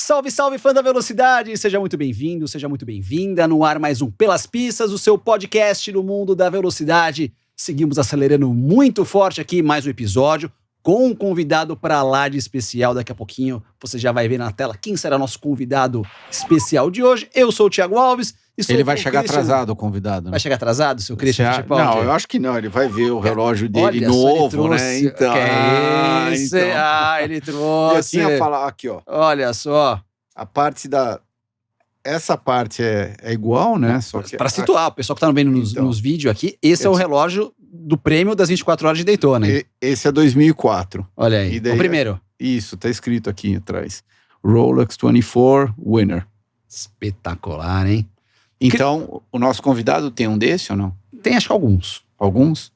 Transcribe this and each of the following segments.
Salve, salve, fã da velocidade! Seja muito bem-vindo, seja muito bem-vinda. No ar mais um Pelas Pistas, o seu podcast no mundo da velocidade. Seguimos acelerando muito forte aqui, mais um episódio, com um convidado para lá de especial. Daqui a pouquinho você já vai ver na tela quem será nosso convidado especial de hoje. Eu sou o Thiago Alves. Ele vai chegar atrasado, o convidado, né? Vai chegar atrasado, seu Christian Fittipaldi? Não, eu acho que não. Ele vai ver o relógio dele novo, né? Então, ele trouxe. Eu tinha falado aqui, ó. Olha só. A parte da... Essa parte é igual, né? Só que para situar, o pessoal que tá vendo nos vídeos aqui, esse é o relógio do prêmio das 24 horas de Daytona. Esse é 2004. Olha aí, daí, o primeiro. Isso, tá escrito aqui atrás. Rolex 24 Winner. Espetacular, hein? Então, o nosso convidado tem um desse ou não? Tem, acho que alguns. Alguns?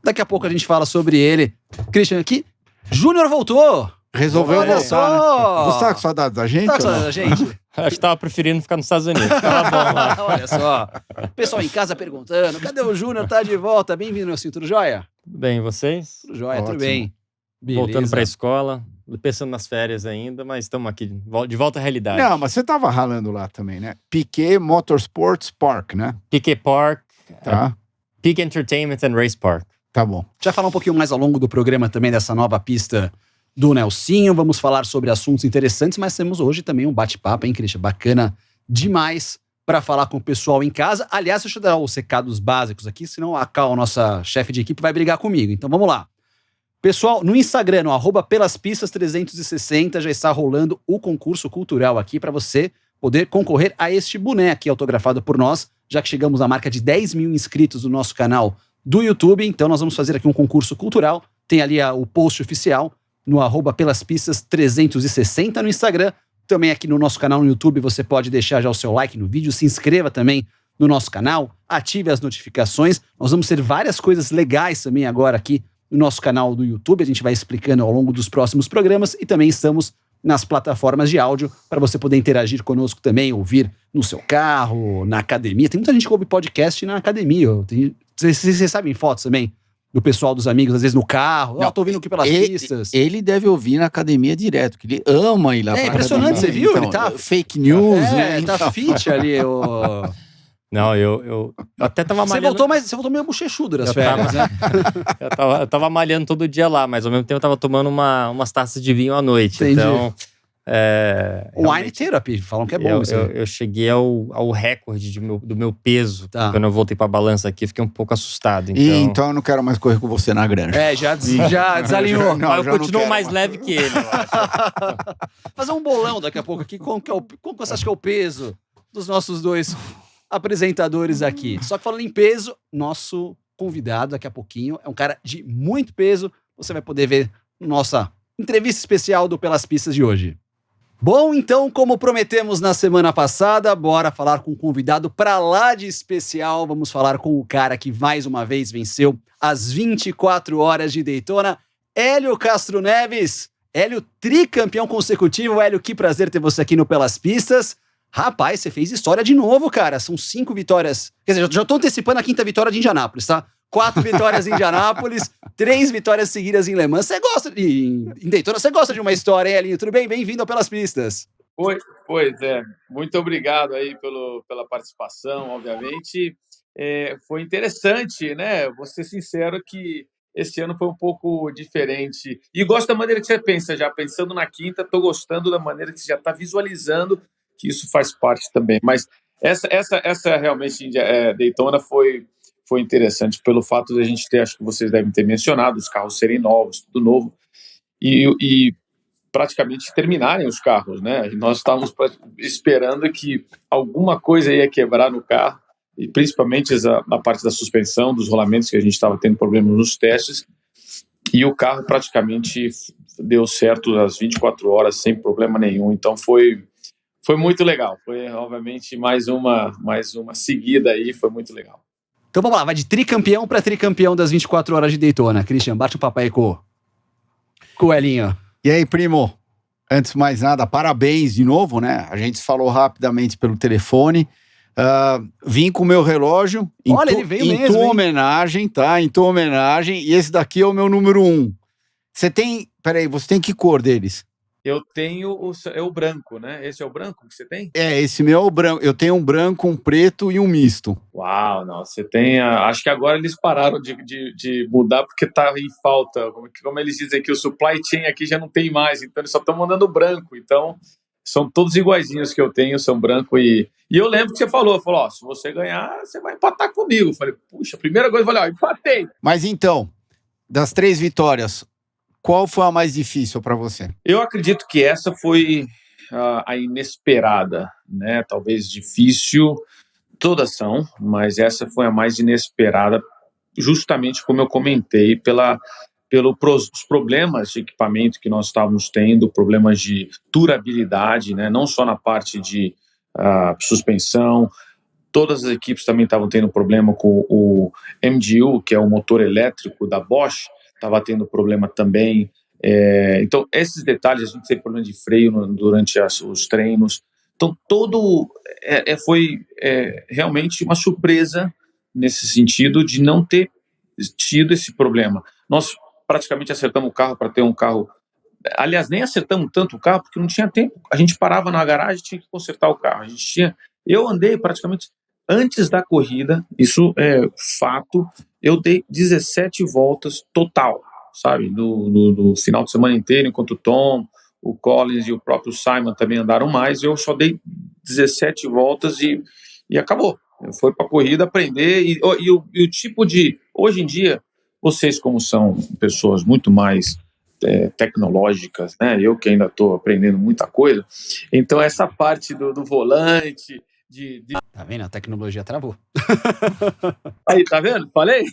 Daqui a pouco a gente fala sobre ele. Christian, aqui, Júnior voltou! Resolveu Olha voltar, só. né? Você tá com saudade da gente? Tá com saudade da gente? Acho que tava preferindo ficar nos Estados Unidos. Tava bom lá. Olha só. Pessoal em casa perguntando, cadê o Júnior? Tá de volta. Bem-vindo, meu cinto, tudo jóia? Tudo bem, vocês? Tudo jóia, Ótimo. tudo bem. Beleza. Voltando pra escola, pensando nas férias ainda, mas estamos aqui, de volta à realidade. Não, mas você tava ralando lá também, né? Piquet Motorsports Park, né? Piquet Park, Tá, Peak Entertainment and Race Park. tá bom. Já falar um pouquinho mais ao longo do programa também dessa nova pista do Nelsinho. Vamos falar sobre assuntos interessantes, mas temos hoje também um bate-papo, hein, Christian? Bacana demais para falar com o pessoal em casa. Aliás, deixa eu dar os recados básicos aqui, senão a Cal, nossa chefe de equipe, vai brigar comigo. Então vamos lá. Pessoal, no Instagram, no @pelaspistas360, já está rolando o concurso cultural aqui para você poder concorrer a este boné aqui autografado por nós, já que chegamos à marca de 10 mil inscritos no nosso canal do YouTube. Então nós vamos fazer aqui um concurso cultural. Tem ali o post oficial no @pelaspistas360 no Instagram. Também aqui no nosso canal no YouTube você pode deixar já o seu like no vídeo, se inscreva também no nosso canal, ative as notificações. Nós vamos ter várias coisas legais também agora aqui no nosso canal do YouTube, a gente vai explicando ao longo dos próximos programas e também estamos nas plataformas de áudio para você poder interagir conosco também, ouvir no seu carro, na academia. Tem muita gente que ouve podcast na academia. Vocês sabem fotos também do pessoal, dos amigos, às vezes no carro. Tô ouvindo aqui pelas pistas. Ele deve ouvir na academia direto, que ele ama ir lá pra academia. É impressionante, você viu? Então, Ele tá... fake news, né? Tá fit ali. Não, eu até tava malhando... Você voltou meio bochechudo das férias, né? eu tava malhando todo dia lá, mas ao mesmo tempo eu tava tomando umas taças de vinho à noite. Entendi. Então... Wine therapy, falam que é bom isso. Eu cheguei ao recorde do meu peso. Tá. Quando eu voltei pra balança aqui, fiquei um pouco assustado. Então eu não quero mais correr com você na granja. Já desalinhou. Não, Mas já eu não continuo quero mais leve que ele, eu acho. Fazer um bolão daqui a pouco aqui. Qual você acha que é o peso dos nossos dois apresentadores aqui? Só que falando em peso, nosso convidado daqui a pouquinho é um cara de muito peso. Você vai poder ver na nossa entrevista especial do Pelas Pistas de hoje. Bom, então, como prometemos na semana passada, bora falar com um convidado pra lá de especial. Vamos falar com o cara que mais uma vez venceu as 24 horas de Daytona, Hélio Castro Neves. Hélio, tricampeão consecutivo. Hélio, que prazer ter você aqui no Pelas Pistas. Rapaz, você fez história de novo, cara. São 5 vitórias. Quer dizer, já tô antecipando a 5ª vitória de Indianápolis, tá? 4 vitórias em Indianápolis, 3 vitórias seguidas em Le Mans. Você gosta em Daytona, você gosta de uma história, hein, Elinho? Tudo bem? Bem-vindo ao Pelas Pistas. Pois é. Muito obrigado aí pela participação, obviamente. Foi interessante, né? Vou ser sincero que esse ano foi um pouco diferente. E gosto da maneira que você pensa, já pensando na 5ª, estou gostando da maneira que você já está visualizando que isso faz parte também. Mas essa realmente, Daytona foi interessante pelo fato de a gente ter, acho que vocês devem ter mencionado, os carros serem novos, tudo novo, e praticamente terminarem os carros, né? E nós estávamos esperando que alguma coisa ia quebrar no carro, e principalmente na parte da suspensão, dos rolamentos, que a gente estava tendo problemas nos testes, e o carro praticamente deu certo às 24 horas, sem problema nenhum. Então foi muito legal. Foi, obviamente, mais uma seguida aí, foi muito legal. Então vamos lá, vai de tricampeão para tricampeão das 24 horas de Daytona. Christian, bate o papo aí com o Elinho. E aí, primo? Antes de mais nada, parabéns de novo, né? A gente falou rapidamente pelo telefone. Vim com o meu relógio Olha, ele veio em mesmo, tua hein? homenagem, tá? Em tua homenagem. E esse daqui é o meu número 1. Você tem... Peraí, você tem que cor deles? Eu tenho o branco, né? Esse é o branco que você tem? Esse meu é o branco. Eu tenho um branco, um preto e um misto. Uau, não, você tem. Acho que agora eles pararam de mudar porque tá em falta. Como eles dizem que o supply chain aqui já não tem mais, então eles só estão mandando branco. Então, são todos iguaizinhos que eu tenho, são branco. E eu lembro que você falou: ó, se você ganhar, você vai empatar comigo. Eu falei, puxa, a primeira coisa, eu falei, ó, empatei. Mas então, das 3 vitórias, qual foi a mais difícil para você? Eu acredito que essa foi a inesperada, né? Talvez difícil, todas são, mas essa foi a mais inesperada, justamente como eu comentei, pelos problemas de equipamento que nós estávamos tendo, problemas de durabilidade, né? Não só na parte de suspensão. Todas as equipes também estavam tendo problema com o MGU, que é o motor elétrico da Bosch, estava tendo problema também. Então, esses detalhes, a gente teve problema de freio durante os treinos. Então, foi realmente uma surpresa nesse sentido de não ter tido esse problema. Nós praticamente acertamos o carro para ter um carro. Aliás, nem acertamos tanto o carro porque não tinha tempo. A gente parava na garagem e tinha que consertar o carro. Eu andei praticamente antes da corrida, isso é fato, eu dei 17 voltas total, sabe? No final de semana inteiro, enquanto o Tom, o Collins e o próprio Simon também andaram mais, eu só dei 17 voltas e acabou. Foi para a corrida aprender. E o tipo de. Hoje em dia, vocês, como são pessoas muito mais tecnológicas, né? Eu que ainda estou aprendendo muita coisa, então essa parte do volante. Tá vendo? A tecnologia travou. Aí, tá vendo? Falei?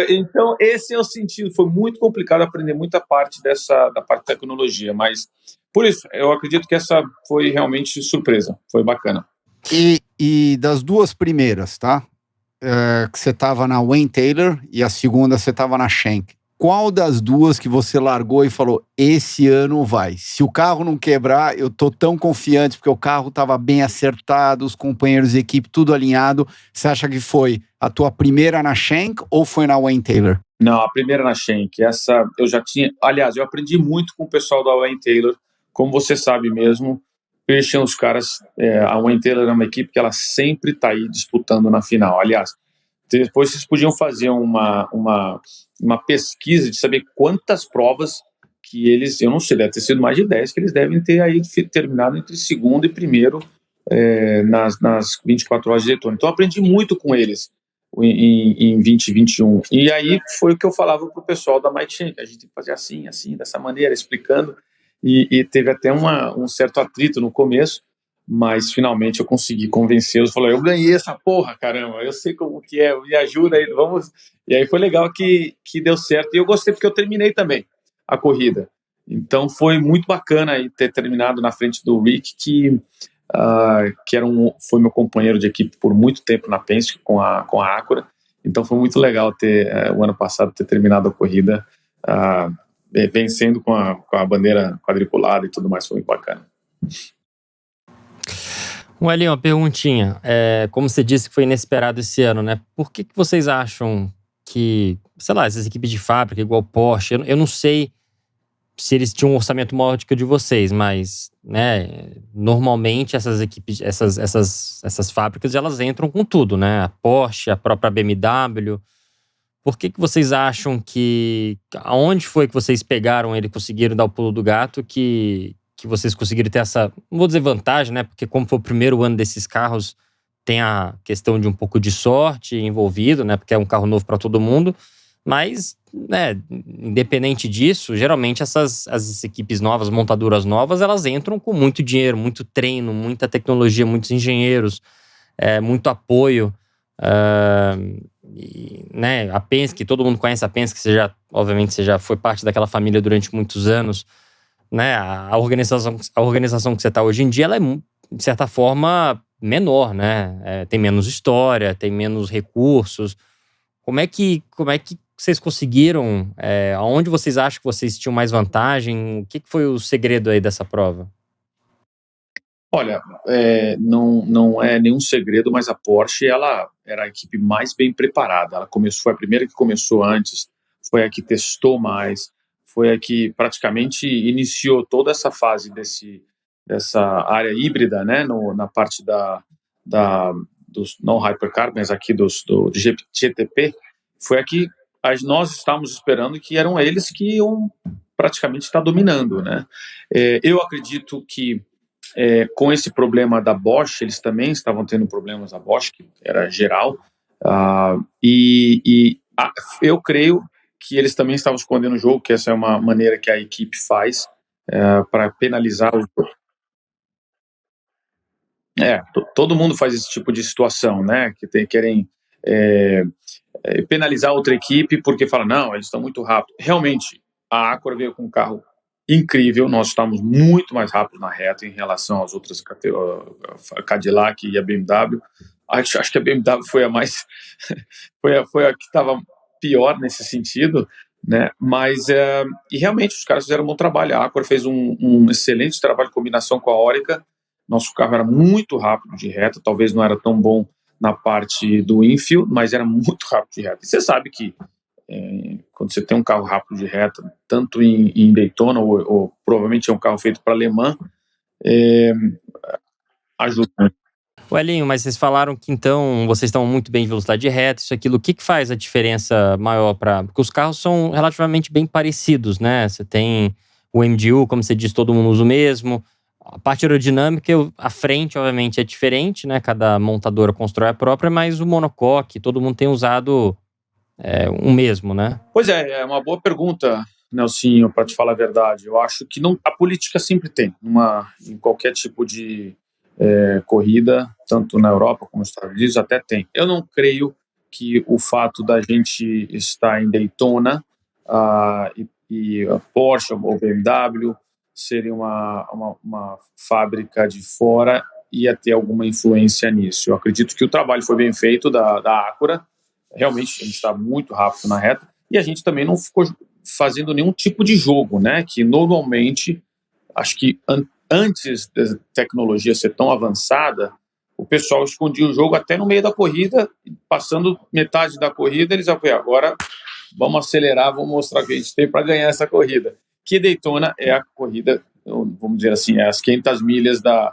Então, esse é o sentido. Foi muito complicado aprender muita parte da parte de tecnologia, mas por isso, eu acredito que essa foi realmente surpresa. Foi bacana. E das 2 primeiras, tá? Que você tava na Wayne Taylor e a segunda você tava na Schenck. Qual das 2 que você largou e falou, esse ano vai? Se o carro não quebrar, eu tô tão confiante, porque o carro tava bem acertado, os companheiros de equipe, tudo alinhado. Você acha que foi a tua primeira na Schenck ou foi na Wayne Taylor? Não, a primeira na Schenck. Essa eu já tinha. Aliás, eu aprendi muito com o pessoal da Wayne Taylor. Como você sabe mesmo, Christian, os caras. A Wayne Taylor é uma equipe que ela sempre está aí disputando na final. Aliás, depois vocês podiam fazer uma pesquisa de saber quantas provas que eles. Eu não sei, deve ter sido mais de 10 que eles devem ter aí terminado entre segundo e primeiro nas 24 horas de Daytona. Então, eu aprendi muito com eles em 2021. E aí foi o que eu falava para o pessoal da Mike Shank, a gente tem que fazer assim, dessa maneira, explicando. E teve até um certo atrito no começo, mas finalmente eu consegui convencê-los. Falei, eu ganhei essa porra, caramba, eu sei como que é, me ajuda aí, vamos. E aí foi legal que deu certo. E eu gostei porque eu terminei também a corrida. Então foi muito bacana aí ter terminado na frente do Rick, que foi meu companheiro de equipe por muito tempo na Penske com a Acura. Então foi muito legal o ano passado ter terminado a corrida vencendo com a bandeira quadriculada e tudo mais, foi muito bacana. Elinho, uma perguntinha. Como você disse que foi inesperado esse ano, né? Por que vocês acham que, sei lá, essas equipes de fábrica, igual Porsche, eu não sei se eles tinham um orçamento maior do que o de vocês, mas, né, normalmente essas equipes, essas fábricas, elas entram com tudo, né? A Porsche, a própria BMW. Por que vocês acham que... Aonde foi que vocês pegaram ele, conseguiram dar o pulo do gato, que vocês conseguiram ter essa... Não vou dizer vantagem, né? Porque como foi o primeiro ano desses carros, tem a questão de um pouco de sorte envolvido, né? Porque é um carro novo para todo mundo. Mas, né, independente disso, geralmente as equipes novas, montadoras novas, elas entram com muito dinheiro, muito treino, muita tecnologia, muitos engenheiros, muito apoio. Né, a Penske, todo mundo conhece a Penske, obviamente você já foi parte daquela família durante muitos anos, né? A organização que você está hoje em dia, ela é, de certa forma, menor, né? Tem menos história, tem menos recursos. Como é que vocês conseguiram? Aonde vocês acham que vocês tinham mais vantagem? O que foi o segredo aí dessa prova? Olha, não é nenhum segredo, mas a Porsche, ela era a equipe mais bem preparada. Foi a primeira que começou antes, foi a que testou mais, foi a que praticamente iniciou toda essa fase dessa área híbrida, né, na parte dos não hypercar, mas aqui do GTP, foi a que nós estávamos esperando que eram eles que iam praticamente estar dominando, né? Eu acredito que com esse problema da Bosch, eles também estavam tendo problemas da Bosch, que era geral, eu creio que eles também estavam escondendo o jogo, que essa é uma maneira que a equipe faz para penalizar os. Todo mundo faz esse tipo de situação, né? Que querem penalizar outra equipe porque fala, não, eles estão muito rápidos. Realmente, a Acura veio com um carro incrível, nós estamos muito mais rápidos na reta em relação às outras a Cadillac e a BMW. Acho que a BMW foi a mais foi a que estava pior nesse sentido, né? Mas e realmente os caras fizeram um bom trabalho. A Acura fez um excelente trabalho de combinação com a Oreca. Nosso carro era muito rápido de reta, talvez não era tão bom na parte do infield, mas era muito rápido de reta. E você sabe que quando você tem um carro rápido de reta, tanto em Daytona ou provavelmente é um carro feito para Le Mans, ajuda. Elinho, mas vocês falaram que então vocês estão muito bem em velocidade de reta, isso, aquilo. O que faz a diferença maior porque os carros são relativamente bem parecidos, né? Você tem o MGU, como você disse, todo mundo usa o mesmo. A parte aerodinâmica, a frente, obviamente, é diferente, né? Cada montadora constrói a própria, mas o monocoque, todo mundo tem usado o mesmo, né? Pois é uma boa pergunta, Nelsinho, para te falar a verdade. Eu acho que a política sempre tem, em qualquer tipo de corrida, tanto na Europa como nos Estados Unidos, até tem. Eu não creio que o fato da gente estar em Daytona e a Porsche ou BMW seria uma fábrica de fora ia ter alguma influência nisso. Eu acredito que o trabalho foi bem feito da Acura. Realmente, a gente está muito rápido na reta e a gente também não ficou fazendo nenhum tipo de jogo, né? Que normalmente, acho que antes da tecnologia ser tão avançada, o pessoal escondia o jogo até no meio da corrida, passando metade da corrida, eles iam agora vamos acelerar, vamos mostrar o que a gente tem para ganhar essa corrida. Que Daytona é a corrida, vamos dizer assim, as 500 milhas da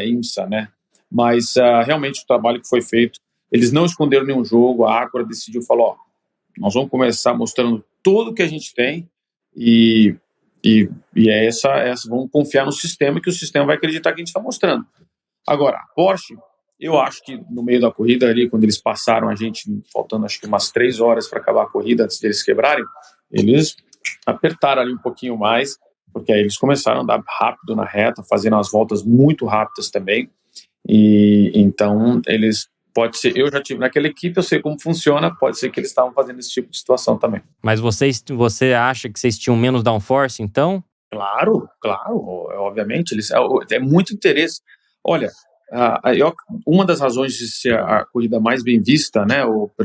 IMSA, né? Mas realmente o trabalho que foi feito, eles não esconderam nenhum jogo, a Acura decidiu falar, nós vamos começar mostrando tudo que a gente tem e vamos confiar no sistema, que o sistema vai acreditar que a gente está mostrando. Agora, a Porsche, eu acho que no meio da corrida ali, quando eles passaram a gente, faltando acho que umas 3 horas para acabar a corrida, antes deles quebrarem, eles apertaram ali um pouquinho mais, porque aí eles começaram a andar rápido na reta, fazendo as voltas muito rápidas também, e então eles, pode ser, eu já tive naquela equipe, eu sei como funciona, pode ser que eles estavam fazendo esse tipo de situação também. Mas você acha que vocês tinham menos downforce, então? Claro, obviamente, é muito interesse. Olha, uma das razões de ser a corrida mais bem vista, né,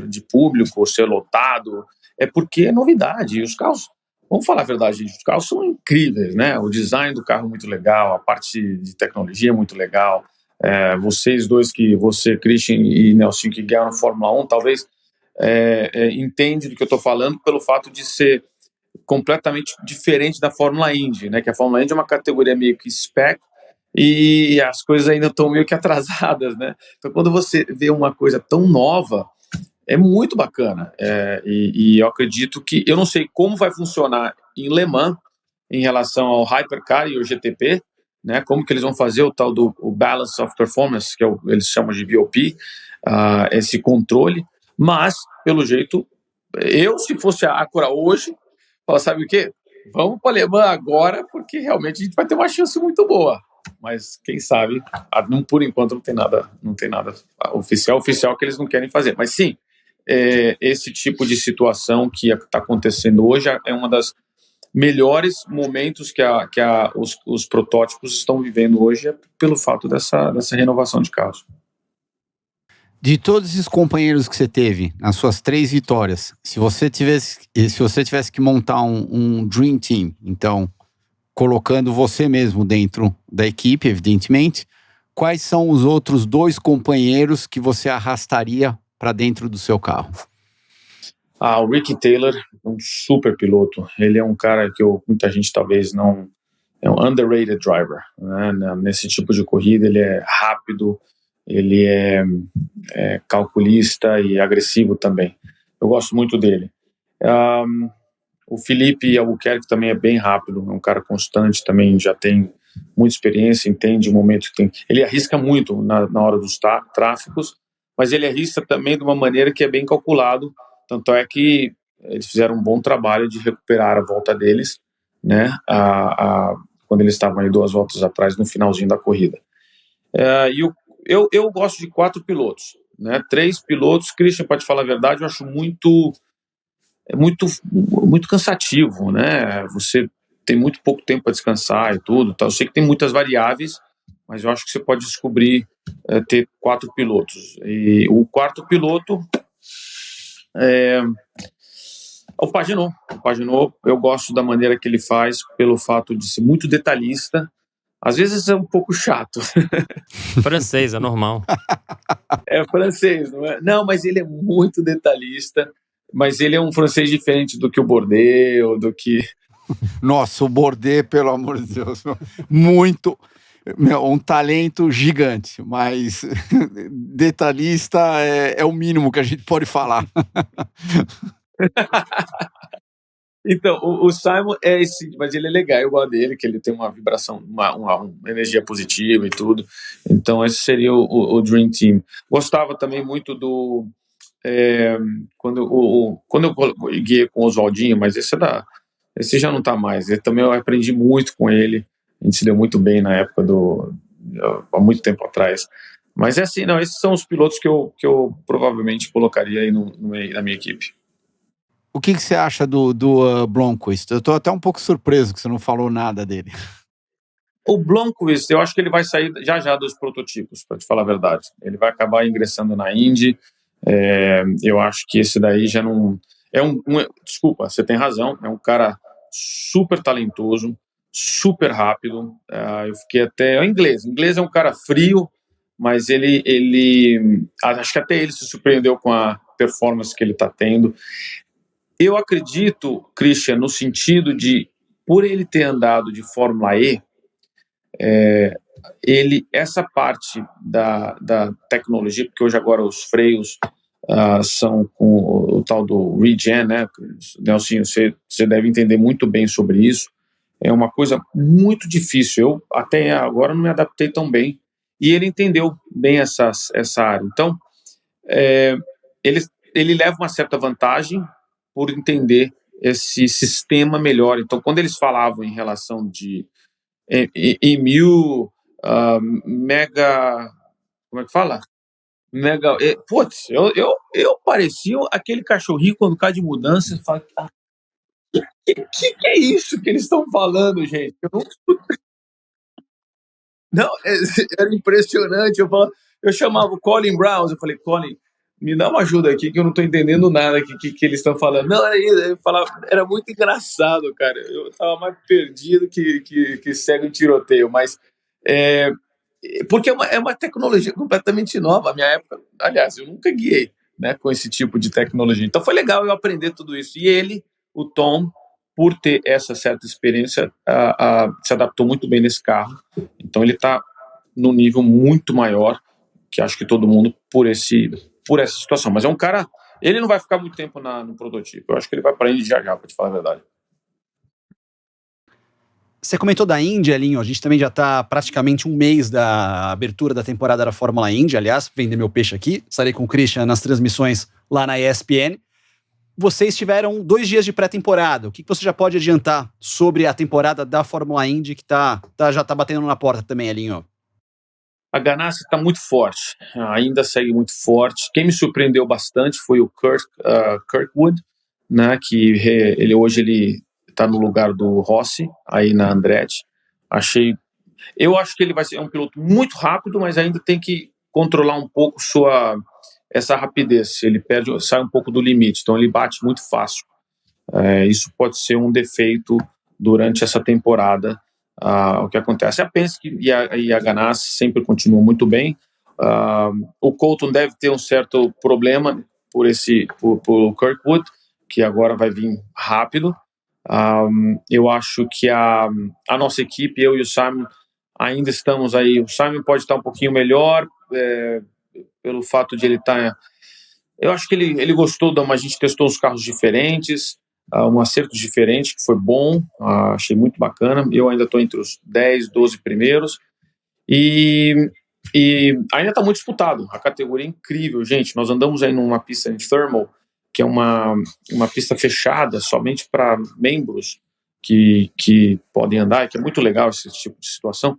de público, ser lotado, é porque é novidade. E os carros, vamos falar a verdade, gente, os carros são incríveis, né? O design do carro é muito legal, a parte de tecnologia é muito legal. Vocês dois, você, Christian e Nelson, que ganharam Fórmula 1, talvez entende do que eu estou falando pelo fato de ser completamente diferente da Fórmula Indy, né? Que a Fórmula Indy é uma categoria meio que spec e as coisas ainda estão meio que atrasadas, né? Então, quando você vê uma coisa tão nova, é muito bacana. E eu acredito que, eu não sei como vai funcionar em Le Mans em relação ao Hypercar e o GTP, né? Como que eles vão fazer o tal do Balance of Performance, que eles chamam de BOP, esse controle, mas, pelo jeito, se fosse a Acura hoje, fala, sabe o quê? Vamos para Le Mans agora, porque realmente a gente vai ter uma chance muito boa. Mas quem sabe, por enquanto não tem nada oficial que eles não querem fazer. Mas sim, esse tipo de situação que está acontecendo hoje é uma das melhores momentos que os protótipos estão vivendo hoje, pelo fato dessa renovação de carros. De todos esses companheiros que você teve nas suas 3 vitórias, se você tivesse que montar um Dream Team, então, colocando você mesmo dentro da equipe, evidentemente, quais são os outros 2 companheiros que você arrastaria para dentro do seu carro? O Ricky Taylor, um super piloto. Ele é um cara que muita gente talvez não... É um underrated driver, né? Nesse tipo de corrida ele é rápido, ele é calculista e agressivo também. Eu gosto muito dele. O Felipe Albuquerque também é bem rápido, é um cara constante, também já tem muita experiência, entende o momento que tem. Ele arrisca muito na hora dos tráficos, mas ele arrisca também de uma maneira que é bem calculado, tanto é que eles fizeram um bom trabalho de recuperar a volta deles, né, quando eles estavam aí 2 voltas atrás no finalzinho da corrida. Eu gosto de 4 pilotos, né, 3 pilotos. Christian, para te falar a verdade, eu acho muito cansativo, né? Você tem muito pouco tempo para descansar e tudo. Tá? Eu sei que tem muitas variáveis, mas eu acho que você pode descobrir ter 4 pilotos. E o 4º piloto é o Pagenaud. O Pagenaud, eu gosto da maneira que ele faz, pelo fato de ser muito detalhista. Às vezes é um pouco chato. Francês, é normal. É francês, não é? Não, mas ele é muito detalhista. Mas ele é um francês diferente do que o Bourdais, do que... Nossa, o Bourdais, pelo amor de Deus, muito... um talento gigante, mas detalhista é o mínimo que a gente pode falar. Então, o Simon é esse, mas ele é legal, eu gosto dele, que ele tem uma vibração, uma energia positiva e tudo. Então, esse seria o Dream Team. Gostava também muito do... quando eu guiei com o Oswaldinho, mas esse já não está mais. Eu também aprendi muito com ele. A gente se deu muito bem na época há muito tempo atrás. Mas é assim, não, esses são os pilotos que eu provavelmente colocaria aí na minha equipe. O que você acha do Blomqvist? Eu estou até um pouco surpreso que você não falou nada dele. O Blomqvist, eu acho que ele vai sair já dos prototipos, para te falar a verdade. Ele vai acabar ingressando na Indy. Eu acho que esse daí já não... Desculpa, você tem razão. É um cara super talentoso, super rápido. Eu fiquei até... O inglês é um cara frio, mas ele acho que até ele se surpreendeu com a performance que ele está tendo. Eu acredito, Christian, no sentido de, por ele ter andado de Fórmula E, essa parte da tecnologia, porque hoje agora os freios são com o tal do regen, né? Nelsinho, você deve entender muito bem sobre isso. É uma coisa muito difícil. Eu até agora não me adaptei tão bem. E ele entendeu bem essa área. Então, ele leva uma certa vantagem por entender esse sistema melhor. Então, quando eles falavam em relação de EMU, mega... Como é que fala? Mega... Putz, eu parecia aquele cachorrinho quando cai de mudança e fala... Que é isso que eles estão falando, gente? Não, era impressionante. Eu chamava o Colin Brown, eu falei, Colin, me dá uma ajuda aqui que eu não estou entendendo nada que eles estão falando. Não, ele falava, era muito engraçado, cara. Eu estava mais perdido que segue um tiroteio, mas porque é uma tecnologia completamente nova. A minha época, aliás, eu nunca guiei, né, com esse tipo de tecnologia. Então foi legal eu aprender tudo isso. E ele, o Tom, por ter essa certa experiência, se adaptou muito bem nesse carro. Então ele está num nível muito maior que acho que todo mundo por essa situação. Mas é um cara, ele não vai ficar muito tempo no prototipo. Eu acho que ele vai para a Indy já, para te falar a verdade. Você comentou da Indy, Elinho, a gente também já está praticamente um mês da abertura da temporada da Fórmula Indy, aliás, vender meu peixe aqui, estarei com o Christian nas transmissões lá na ESPN. Vocês tiveram 2 dias de pré-temporada, o que você já pode adiantar sobre a temporada da Fórmula Indy que já está batendo na porta também, Elinho? A Ganassi está muito forte, ainda segue muito forte. Quem me surpreendeu bastante foi o Kirkwood, né, que hoje ele está no lugar do Rossi, aí na Andretti. Eu acho que ele vai ser um piloto muito rápido, mas ainda tem que controlar um pouco essa rapidez. Ele sai um pouco do limite, então ele bate muito fácil. Isso pode ser um defeito durante essa temporada. O que acontece? A Penske e a Ganassi sempre continuam muito bem. O Colton deve ter um certo problema por Kirkwood, que agora vai vir rápido. Eu acho que a nossa equipe, eu e o Simon, ainda estamos aí. O Simon pode estar um pouquinho melhor, pelo fato de ele estar... Eu acho que ele gostou, a gente testou os carros diferentes, um acerto diferente, que foi bom, achei muito bacana. Eu ainda estou entre os 10, 12 primeiros, e ainda está muito disputado. A categoria é incrível, gente. Nós andamos aí numa pista em thermal, que é uma pista fechada somente para membros que podem andar, que é muito legal esse tipo de situação.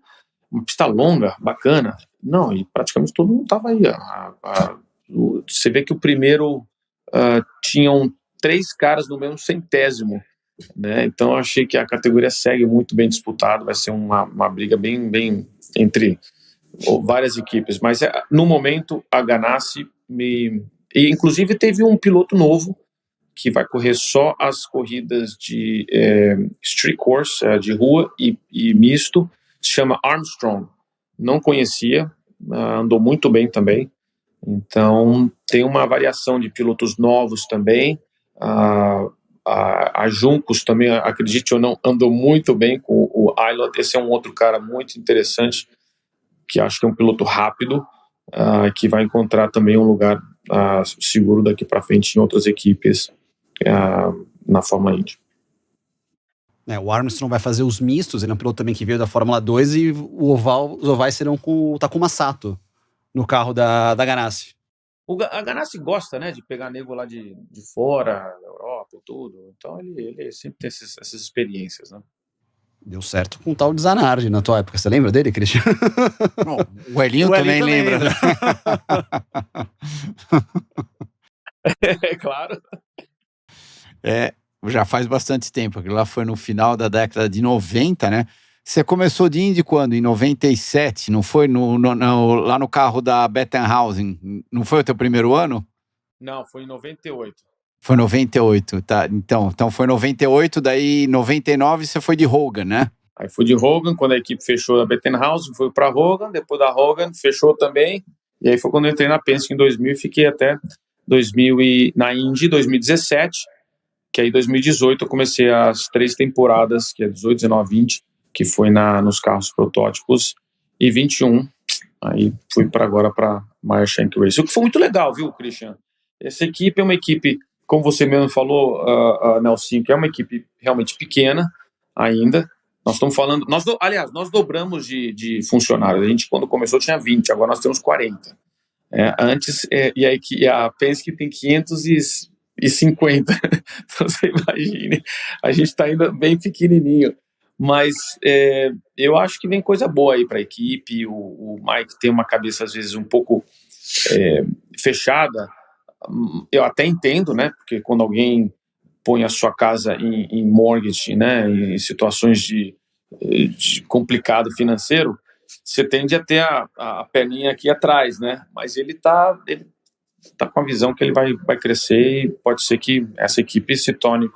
Uma pista longa, bacana. Não, e praticamente todo mundo estava aí. Você vê que o primeiro tinham 3 caras no mesmo centésimo, né? Então eu achei que a categoria segue muito bem disputada, vai ser uma briga bem entre várias equipes, mas no momento a Ganassi e inclusive teve um piloto novo que vai correr só as corridas de street course, de rua e misto, se chama Armstrong. Não conhecia, andou muito bem também. Então tem uma variação de pilotos novos também. A Juncos também, acredite ou não, andou muito bem com o Aylot. Esse é um outro cara muito interessante, que acho que é um piloto rápido, que vai encontrar também um lugar seguro daqui para frente em outras equipes na Fórmula Indy. O Armstrong vai fazer os mistos, ele é um piloto também que veio da Fórmula 2, e os ovais serão com o Takuma Sato no carro da Ganassi. A Ganassi gosta, né, de pegar nego lá de fora, da Europa e tudo, então ele sempre tem essas experiências, né? Deu certo com o tal de Zanardi na tua época. Você lembra dele, Christian? O Elinho também lembra. É claro. Já faz bastante tempo. Aquilo lá foi no final da década de 90, né? Você começou de Indy quando? Em 97, não foi? Lá no carro da Bettenhausen. Não foi o teu primeiro ano? Não, foi em 98. Foi 98, tá. Então foi 98, daí 99 você foi de Hogan, né? Aí fui de Hogan, quando a equipe fechou a Bettenhausen, fui para Hogan, depois da Hogan fechou também, e aí foi quando eu entrei na Penske em 2000 e fiquei até 2000 na Indy 2017, que aí em 2018 eu comecei as 3 temporadas, que é 18, 19, 20, que foi nos carros protótipos, e 21, aí fui para agora para Meyer Shank Racing, o que foi muito legal, viu, Christian? Essa equipe é uma equipe, como você mesmo falou, Nelson, que é uma equipe realmente pequena ainda. Nós estamos falando... Nós dobramos de funcionários. A gente, quando começou, tinha 20, agora nós temos 40. Antes, e a Penske tem 550. Então, você imagine, a gente está ainda bem pequenininho. Mas eu acho que vem coisa boa aí para a equipe. O Mike tem uma cabeça, às vezes, um pouco fechada. Eu até entendo, né? Porque quando alguém põe a sua casa em mortgage, né? Em situações de complicado financeiro, você tende a ter a perninha aqui atrás, né? Mas ele tá com a visão que ele vai crescer, e pode ser que essa equipe se torne...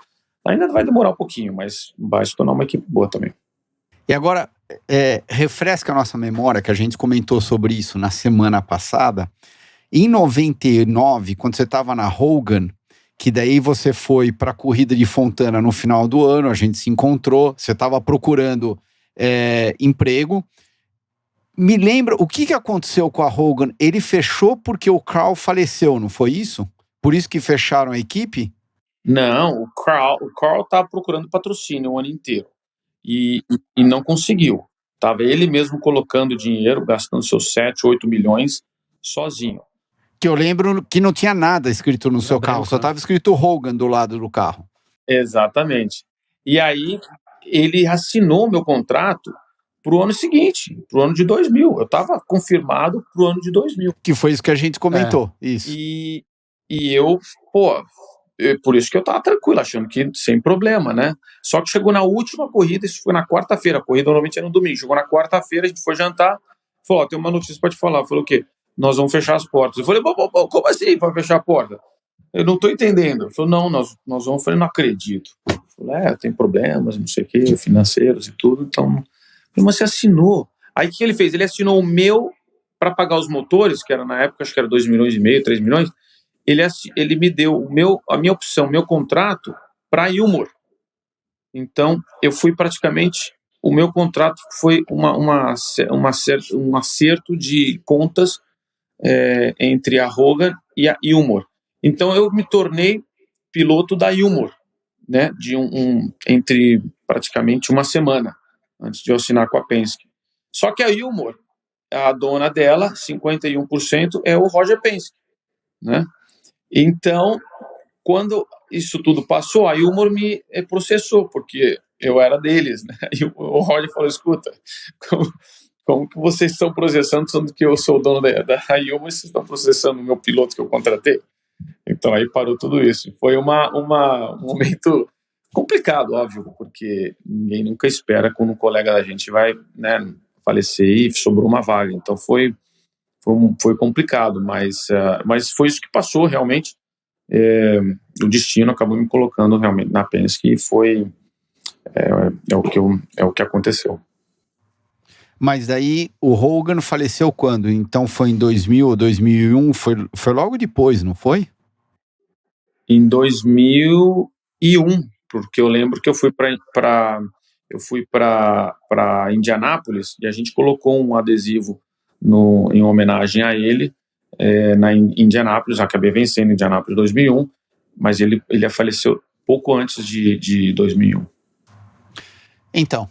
Ainda vai demorar um pouquinho, mas vai se tornar uma equipe boa também. E agora, refresca a nossa memória, que a gente comentou sobre isso na semana passada. Em 99, quando você estava na Hogan, que daí você foi para a corrida de Fontana no final do ano, a gente se encontrou, você estava procurando emprego. Me lembra, o que aconteceu com a Hogan? Ele fechou porque o Carl faleceu, não foi isso? Por isso que fecharam a equipe? Não, o Carl estava procurando patrocínio o ano inteiro e não conseguiu. Estava ele mesmo colocando dinheiro, gastando seus 7, 8 milhões sozinho. Que eu lembro que não tinha nada escrito no seu carro, só estava escrito Hogan do lado do carro. Exatamente. E aí ele assinou o meu contrato para o ano seguinte, para o ano de 2000. Eu estava confirmado para o ano de 2000. Que foi isso que a gente comentou, isso. E eu, por isso que eu estava tranquilo, achando que sem problema, né? Só que chegou na última corrida, isso foi na quarta-feira, a corrida normalmente é no domingo. Chegou na quarta-feira, a gente foi jantar, falou, tem uma notícia para te falar. Falou o quê? Nós vamos fechar as portas. Eu falei, como assim vai fechar a porta? Eu não estou entendendo. Ele falou, não, nós vamos. Eu falei, não acredito. Eu falei, tem problemas, não sei o quê, financeiros e tudo, então... Eu falei, mas você assinou. Aí o que ele fez? Ele assinou o meu para pagar os motores, que era na época, acho que era 2,5 milhões, 3 milhões, ele me deu a minha opção, meu contrato para Ilmor. Então, eu fui praticamente, o meu contrato foi um acerto de contas entre a Hogan e a Ilmor. Então, eu me tornei piloto da Ilmor, né, entre praticamente uma semana antes de eu assinar com a Penske. Só que a Ilmor, a dona dela, 51%, é o Roger Penske, né? Então, quando isso tudo passou, a Ilmor me processou, porque eu era deles, né? E o Roger falou, escuta, como que vocês estão processando, sendo que eu sou o dono da Ilmor, e vocês estão processando o meu piloto que eu contratei? Então aí parou tudo isso. Foi um momento complicado, óbvio, porque ninguém nunca espera quando um colega da gente vai, né, falecer e sobrou uma vaga. Então foi complicado, mas foi isso que passou realmente. O destino acabou me colocando realmente na Penske, e foi o que aconteceu. Mas daí o Hogan faleceu quando? Então foi em 2000 ou 2001? Foi logo depois, não foi? Em 2001, porque eu lembro que eu fui para Indianápolis e a gente colocou um adesivo em homenagem a ele na Indianápolis. Acabei vencendo Indianápolis em 2001, mas ele faleceu pouco antes de 2001. Então,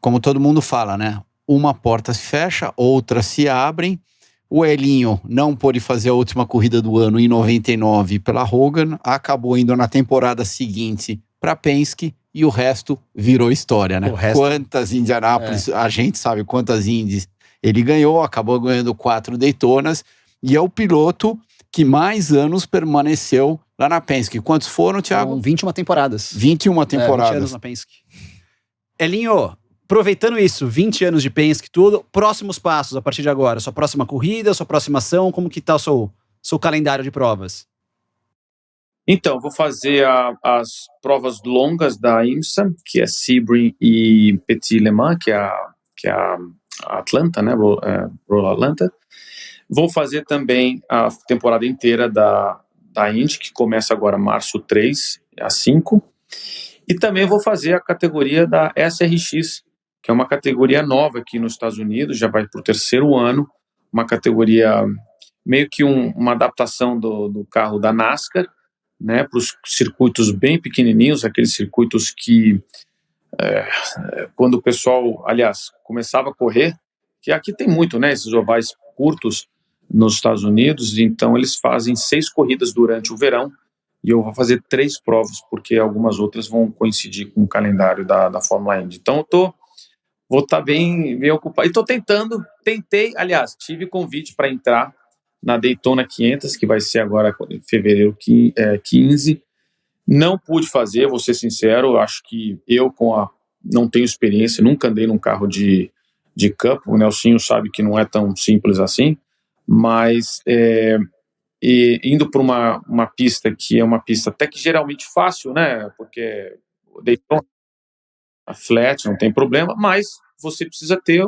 como todo mundo fala, né? Uma porta se fecha, outras se abrem. O Elinho não pôde fazer a última corrida do ano em 99 pela Hogan, acabou indo na temporada seguinte para Penske e o resto virou história, né? Quantas Indianápolis, a gente sabe quantas Indies ele ganhou, acabou ganhando 4 Daytonas e é o piloto que mais anos permaneceu lá na Penske. Quantos foram, Thiago? 21 temporadas. 21 temporadas. 20 anos na Penske. Elinho, aproveitando isso, 20 anos de Penske, tudo, próximos passos a partir de agora? Sua próxima corrida, sua próxima ação, como que tá o seu calendário de provas? Então, vou fazer as provas longas da IMSA, que é Sebring e Petit Le Mans, que é a Atlanta, né, Roll Atlanta. Vou fazer também a temporada inteira da Indy, que começa agora março 3 a 5. E também vou fazer a categoria da SRX, que é uma categoria nova aqui nos Estados Unidos, já vai para o 3º ano, uma categoria meio que uma adaptação do carro da NASCAR, né, para os circuitos bem pequenininhos, aqueles circuitos que quando o pessoal, aliás, começava a correr, que aqui tem muito, né, esses ovais curtos nos Estados Unidos, então eles fazem 6 corridas durante o verão, e eu vou fazer 3 provas, porque algumas outras vão coincidir com o calendário da Fórmula Indy. Então eu vou estar bem ocupado. E aliás, tive convite para entrar na Daytona 500, que vai ser agora em fevereiro 15. Não pude fazer, vou ser sincero, eu acho que eu não tenho experiência, nunca andei num carro de Cup, o Nelsinho sabe que não é tão simples assim, mas indo para uma pista que é uma pista até que geralmente fácil, né, porque Daytona, a flat, não tem problema, mas você precisa ter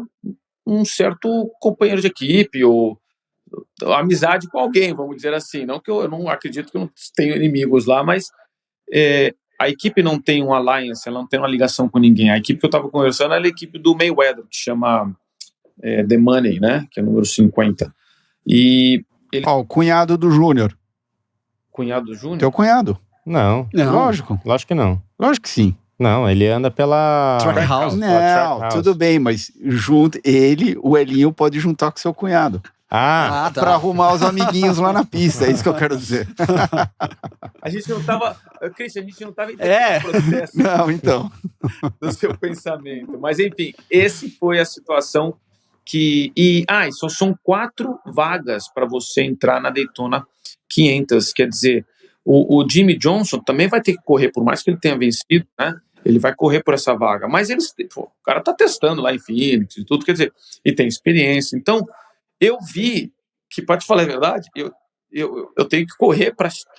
um certo companheiro de equipe ou amizade com alguém, vamos dizer assim. Não que eu não acredito que eu não tenho inimigos lá, mas a equipe não tem um alliance, ela não tem uma ligação com ninguém. A equipe que eu estava conversando era a equipe do Mayweather, que chama The Money, né, que é o número 50. E ele... o cunhado do Júnior. Cunhado do Júnior? Teu cunhado. Não. Lógico. Lógico que não. Lógico que sim. Não, ele anda pela... Trackhouse. Não, tudo bem, mas o Elinho pode juntar com seu cunhado. Tá. Pra arrumar os amiguinhos lá na pista, é isso que eu quero dizer. A gente não tava... Christian, a gente não tava entendendo o processo. Não, então. Do seu pensamento. Mas, enfim, esse foi a situação que... só são 4 vagas para você entrar na Daytona 500, quer dizer... O Jimmy Johnson também vai ter que correr, por mais que ele tenha vencido, né? Ele vai correr por essa vaga. Mas o cara tá testando lá em Phoenix e tudo, quer dizer, e tem experiência. Então, eu vi que, para te falar a verdade, eu tenho que correr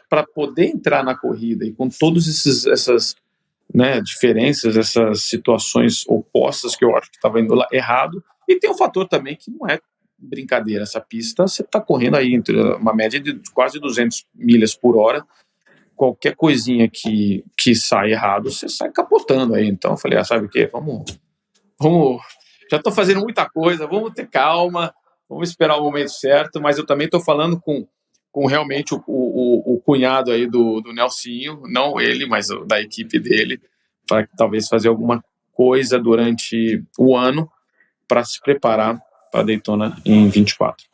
para poder entrar na corrida. E com todas essas né, diferenças, essas situações opostas que eu acho que estava indo lá errado. E tem um fator também que não é brincadeira. Essa pista, você está correndo aí entre uma média de quase 200 milhas por hora. Qualquer coisinha que sai errado, você sai capotando aí. Então eu falei, sabe o quê? Vamos, já estou fazendo muita coisa, vamos ter calma, vamos esperar o momento certo, mas eu também estou falando com realmente o cunhado aí do Nelsinho, não ele, mas da equipe dele, para talvez fazer alguma coisa durante o ano para se preparar para Daytona em 24.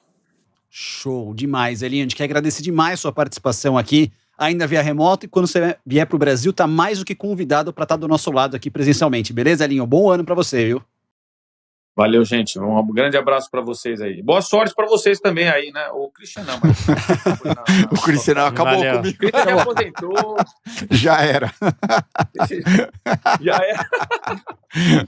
Show, demais, Elinho. A gente quer agradecer demais sua participação aqui, ainda via remoto, e quando você vier para o Brasil, tá mais do que convidado para estar do nosso lado aqui presencialmente. Beleza, Elinho? Bom ano para você, viu? Valeu, gente. Um grande abraço para vocês aí. Boa sorte para vocês também aí, né? O Cristian não, mas... O Cristian acabou Valeu. comigo. O Cristian já aposentou. Já era. Já é.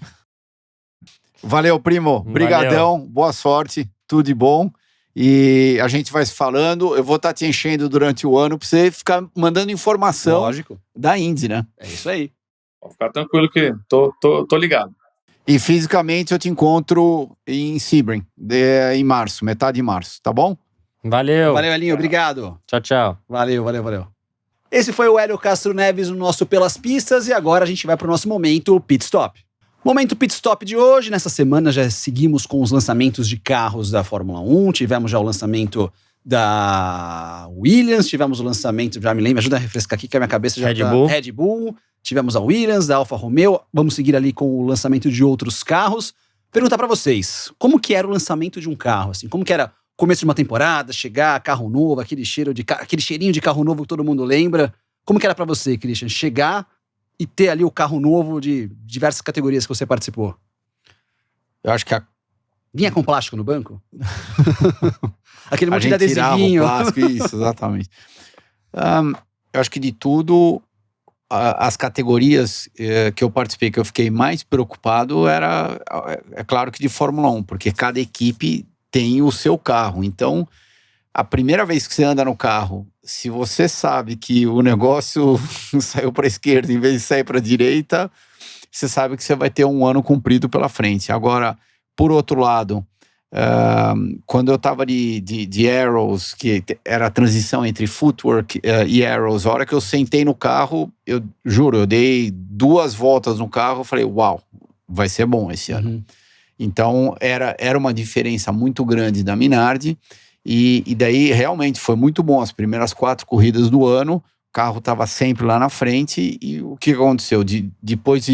Valeu, primo. Brigadão. Boa sorte. Tudo de bom. E a gente vai se falando. Eu vou estar te enchendo durante o ano para você ficar mandando informação Lógico. da Indy, né? É isso aí. Pode ficar tranquilo que tô ligado. E fisicamente eu te encontro em Sebring, em março, metade de março, tá bom? Valeu. Valeu, Elinho. Obrigado. Tchau, tchau. Valeu. Esse foi o Hélio Castro Neves no nosso Pelas Pistas, e agora a gente vai para o nosso momento Pit Stop. Momento Pit Stop de hoje. Nessa semana já seguimos com os lançamentos de carros da Fórmula 1. Tivemos já o lançamento da Williams, tivemos o lançamento, já me lembro, ajuda a refrescar aqui que a minha cabeça já Red tá... Bull. Red Bull. Tivemos a Williams, da Alfa Romeo. Vamos seguir ali com o lançamento de outros carros. Perguntar para vocês, como que era o lançamento de um carro? Assim, como que era começo de uma temporada, chegar, carro novo, aquele cheirinho de carro novo que todo mundo lembra? Como que era para você, Christian, chegar e ter ali o carro novo de diversas categorias que você participou? Eu acho que Vinha com plástico no banco? Aquele a monte de gente tirava o adesivinho. plástico, isso, exatamente. Eu acho que de tudo, as categorias que eu participei, que eu fiquei mais preocupado é claro que de Fórmula 1, porque cada equipe tem o seu carro. Então, a primeira vez que você anda no carro, se você sabe que o negócio saiu para a esquerda em vez de sair para a direita, você sabe que você vai ter um ano comprido pela frente. Agora, por outro lado, quando eu estava de Arrows, que era a transição entre footwork e Arrows, a hora que eu sentei no carro, eu juro, eu dei 2 voltas no carro, falei, uau, vai ser bom esse ano. Uhum. Então, era uma diferença muito grande da Minardi, e daí realmente foi muito bom. As primeiras 4 corridas do ano, o carro estava sempre lá na frente, e o que aconteceu? Depois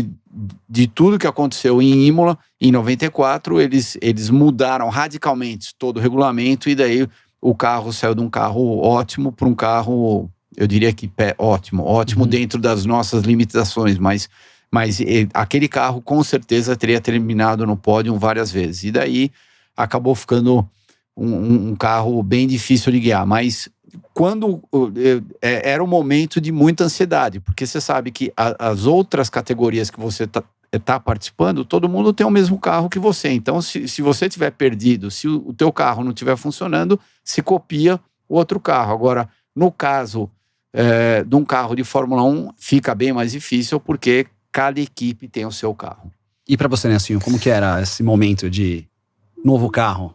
de tudo que aconteceu em Imola, em 94, eles mudaram radicalmente todo o regulamento, e daí o carro saiu de um carro ótimo para um carro, eu diria que ótimo dentro das nossas limitações, mas aquele carro com certeza teria terminado no pódio várias vezes, e daí acabou ficando um carro bem difícil de guiar, mas quando era um momento de muita ansiedade, porque você sabe que as outras categorias que você tá participando, todo mundo tem o mesmo carro que você, então se você tiver perdido, se o teu carro não estiver funcionando, se copia o outro carro. Agora, no caso de um carro de Fórmula 1, fica bem mais difícil, porque cada equipe tem o seu carro. E para você, Nelsinho, como que era esse momento de novo carro?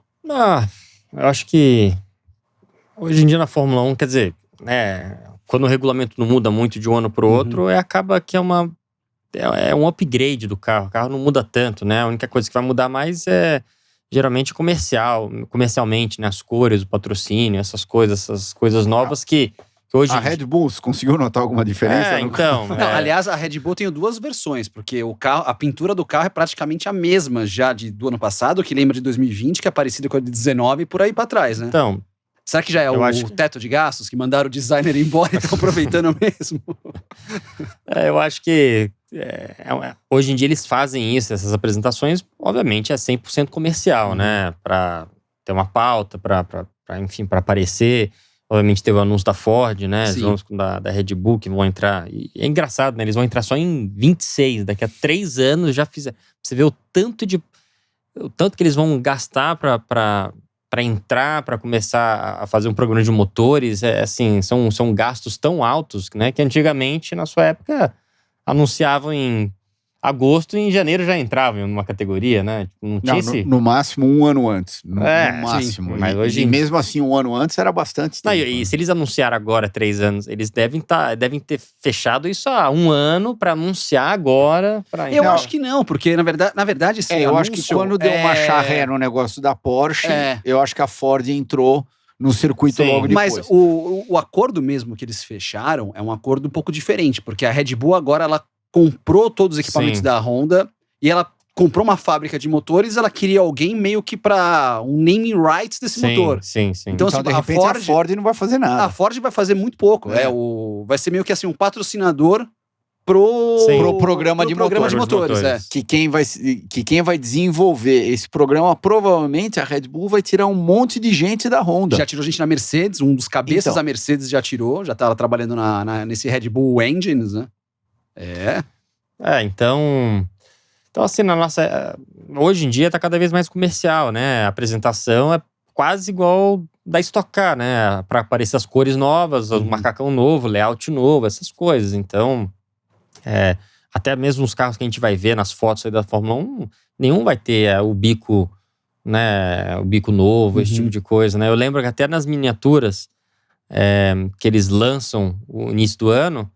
Eu acho que hoje em dia na Fórmula 1, quer dizer, quando o regulamento não muda muito de um ano para o outro, acaba que é um upgrade do carro. O carro não muda tanto, né? A única coisa que vai mudar mais é geralmente comercialmente, né? As cores, o patrocínio, essas coisas novas que hoje... A Red Bull, você conseguiu notar alguma diferença? Então... Não, aliás, a Red Bull tem 2 versões, porque o carro, a pintura do carro é praticamente a mesma já do ano passado, que lembra de 2020, que é parecida com a de 19 e por aí pra trás, né? Então... Será que já é o teto de gastos que mandaram o designer embora e estão aproveitando mesmo? Eu acho que hoje em dia eles fazem isso, essas apresentações, obviamente é 100% comercial, né? Pra ter uma pauta, enfim, pra aparecer. Obviamente teve o anúncio da Ford, né? Os anúncios da Red Bull que vão entrar. E é engraçado, né? Eles vão entrar só em 26, daqui a 3 anos já fizeram. Você vê o tanto que eles vão gastar para entrar, para começar a fazer um programa de motores, assim, são gastos tão altos, né, que antigamente, na sua época, anunciavam em agosto e em janeiro já entravam em uma categoria, né? Não tinha esse... no máximo 1 ano antes. No sim, máximo. mas hoje... E mesmo assim, 1 ano antes era bastante Não, tempo. e se eles anunciaram agora 3 anos, eles devem ter fechado isso há 1 ano para anunciar agora. Eu acho que não, porque na verdade esse eu acho anúncio que quando deu uma charré no negócio da Porsche, eu acho que a Ford entrou no circuito logo depois. Mas o acordo mesmo que eles fecharam é um acordo um pouco diferente, porque a Red Bull agora ela comprou todos os equipamentos da Honda e ela comprou uma fábrica de motores, ela queria alguém meio que pra um naming rights desse motor. Sim. Então, de repente, a Ford não vai fazer nada. A Ford vai fazer muito pouco. Vai ser meio que assim, um patrocinador pro programa de motores. Que quem vai desenvolver esse programa, provavelmente a Red Bull vai tirar um monte de gente da Honda. Já tirou gente na Mercedes, um dos cabeças da Mercedes já tirou, já tava trabalhando nesse Red Bull Engines, né? Então assim, hoje em dia tá cada vez mais comercial, né? A apresentação é quase igual da Stock Car, né? Para aparecer as cores novas, o macacão novo, layout novo, essas coisas. Então, até mesmo os carros que a gente vai ver nas fotos aí da Fórmula 1, nenhum vai ter o bico, né? O bico novo, esse tipo de coisa, né? Eu lembro que até nas miniaturas que eles lançam no início do ano,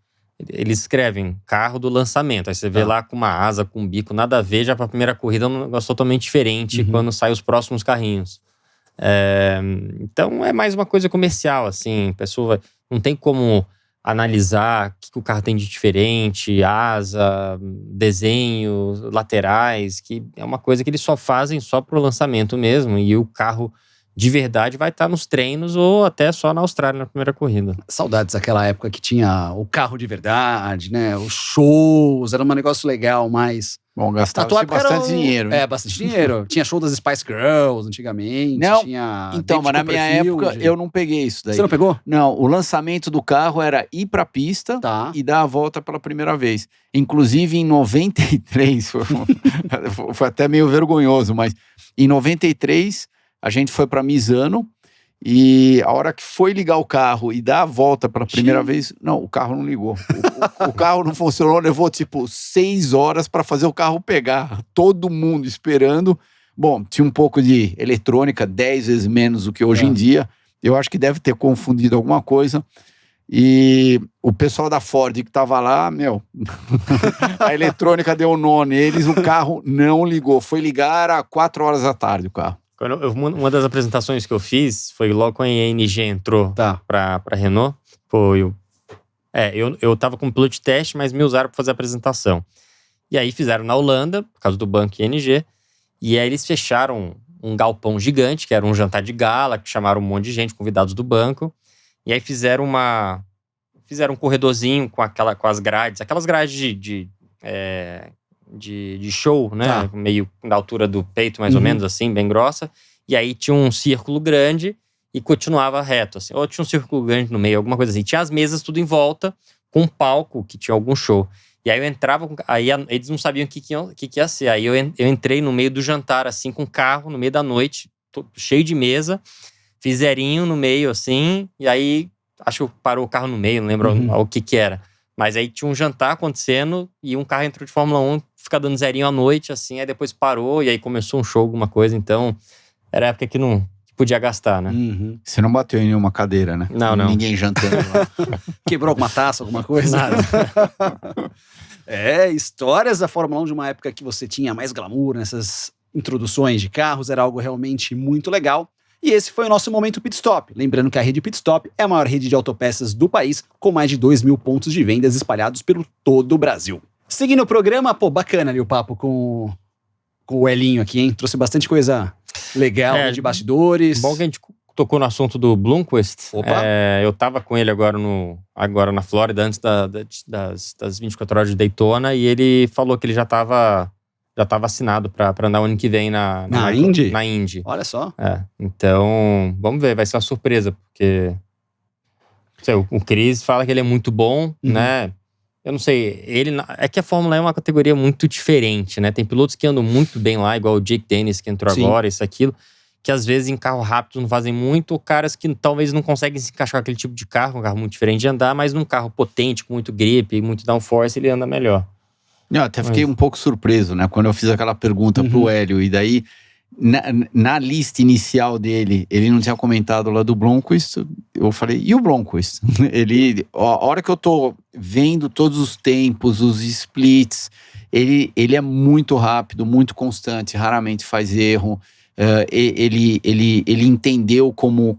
eles escrevem carro do lançamento. Aí você vê lá com uma asa, com um bico, nada a ver. Já para a primeira corrida é um negócio totalmente diferente quando saem os próximos carrinhos. Então é mais uma coisa comercial, assim. A pessoa não tem como analisar o que o carro tem de diferente, asa, desenho, laterais, que é uma coisa que eles só fazem só pro lançamento mesmo. E o carro de verdade vai estar nos treinos ou até só na Austrália na primeira corrida. Saudades daquela época que tinha o carro de verdade, né? Os shows, era um negócio legal, mas... Bom, gastava bastante dinheiro. Bastante dinheiro. Tinha show das Spice Girls antigamente. Não, tinha então, mas na minha época eu não peguei isso daí. Você não pegou? Não, o lançamento do carro era ir pra pista e dar a volta pela primeira vez. Inclusive em 93, foi até meio vergonhoso, mas em 93... a gente foi para Misano e a hora que foi ligar o carro e dar a volta pela primeira vez, não, o carro não ligou. O carro não funcionou, levou tipo 6 horas para fazer o carro pegar. Todo mundo esperando. Bom, tinha um pouco de eletrônica, 10 vezes menos do que hoje em dia. Eu acho que deve ter confundido alguma coisa. E o pessoal da Ford que tava lá, a eletrônica deu nó neles, o carro não ligou. Foi ligar às 4 horas da tarde o carro. Uma das apresentações que eu fiz foi logo quando a ING entrou pra Renault. Eu tava com piloto de teste, mas me usaram pra fazer a apresentação. E aí fizeram na Holanda, por causa do banco ING. E aí eles fecharam um galpão gigante, que era um jantar de gala, que chamaram um monte de gente, convidados do banco. E aí fizeram um corredorzinho com as grades, aquelas grades de show, né? Meio da altura do peito, mais ou menos, assim, bem grossa. E aí tinha um círculo grande e continuava reto, assim. Ou tinha um círculo grande no meio, alguma coisa assim. Tinha as mesas tudo em volta, com um palco que tinha algum show. E aí eu entrava, aí eles não sabiam o que ia ser. Aí eu entrei no meio do jantar, assim, com o carro, no meio da noite, cheio de mesa. Fiz zerinho no meio, assim. E aí, acho que parou o carro no meio, não lembro o que era. Mas aí tinha um jantar acontecendo e um carro entrou de Fórmula 1, fica dando zerinho à noite, assim, aí depois parou e aí começou um show, alguma coisa. Então, era a época que não podia gastar, né? Você não bateu em nenhuma cadeira, né? Não. Ninguém jantando lá. Quebrou alguma taça, alguma coisa? Nada. Histórias da Fórmula 1 de uma época que você tinha mais glamour nessas introduções de carros, era algo realmente muito legal. E esse foi o nosso Momento Pit Stop. Lembrando que a rede Pit Stop é a maior rede de autopeças do país, com mais de 2.000 pontos de vendas espalhados pelo todo o Brasil. Seguindo o programa, bacana ali o papo com o Elinho aqui, hein? Trouxe bastante coisa legal de bastidores. Bom que a gente tocou no assunto do Blomqvist. Eu tava com ele agora na Flórida, antes das 24 horas de Daytona, e ele falou que ele já tava assinado pra andar o ano que vem na Indy? Na Indy. Olha só. Então, vamos ver, vai ser uma surpresa, porque o Chris fala que ele é muito bom, né? Eu não sei, é que a Fórmula 1 é uma categoria muito diferente, né? Tem pilotos que andam muito bem lá, igual o Jake Dennis, que entrou agora, isso, aquilo, que às vezes em carro rápido não fazem muito, ou caras que talvez não conseguem se encaixar com aquele tipo de carro, um carro muito diferente de andar, mas num carro potente, com muito grip, muito downforce, ele anda melhor. Eu até fiquei um pouco surpreso, né? Quando eu fiz aquela pergunta pro Hélio, e daí, na lista inicial dele, ele não tinha comentado lá do Blomqvist. Eu falei, e o Blomqvist? A hora que eu tô vendo todos os tempos, os splits, ele é muito rápido, muito constante, raramente faz erro. Ele entendeu como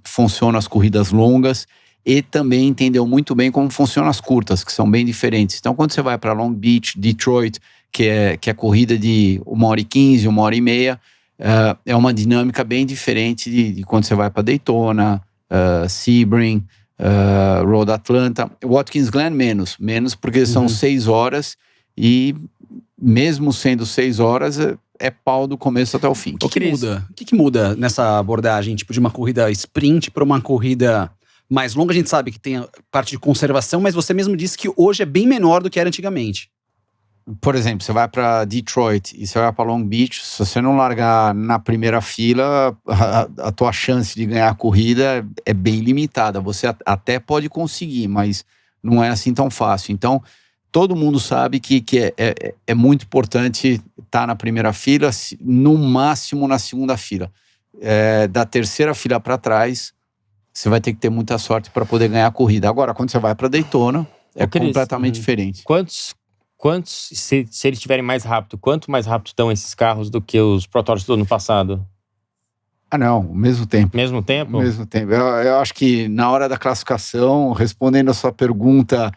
funcionam as corridas longas e também entendeu muito bem como funcionam as curtas, que são bem diferentes. Então, quando você vai para Long Beach, Detroit, que é corrida de 1h15, 1h30, é uma dinâmica bem diferente de quando você vai para Daytona, Sebring, Road Atlanta. Watkins Glen menos porque são 6 horas e mesmo sendo 6 horas, é pau do começo até o fim. O que muda nessa abordagem, tipo de uma corrida sprint para uma corrida mais longa? A gente sabe que tem a parte de conservação, mas você mesmo disse que hoje é bem menor do que era antigamente. Por exemplo, você vai para Detroit e você vai para Long Beach, se você não largar na primeira fila, a tua chance de ganhar a corrida é bem limitada. Você até pode conseguir, mas não é assim tão fácil. Então, todo mundo sabe que é muito importante estar na primeira fila, no máximo na segunda fila. Da terceira fila para trás, você vai ter que ter muita sorte para poder ganhar a corrida. Agora, quando você vai para Daytona, completamente diferente. Quantos, se eles estiverem mais rápido, quanto mais rápido estão esses carros do que os protótipos do ano passado? Não, ao mesmo tempo. Mesmo tempo? Ao mesmo tempo. Eu acho que na hora da classificação, respondendo a sua pergunta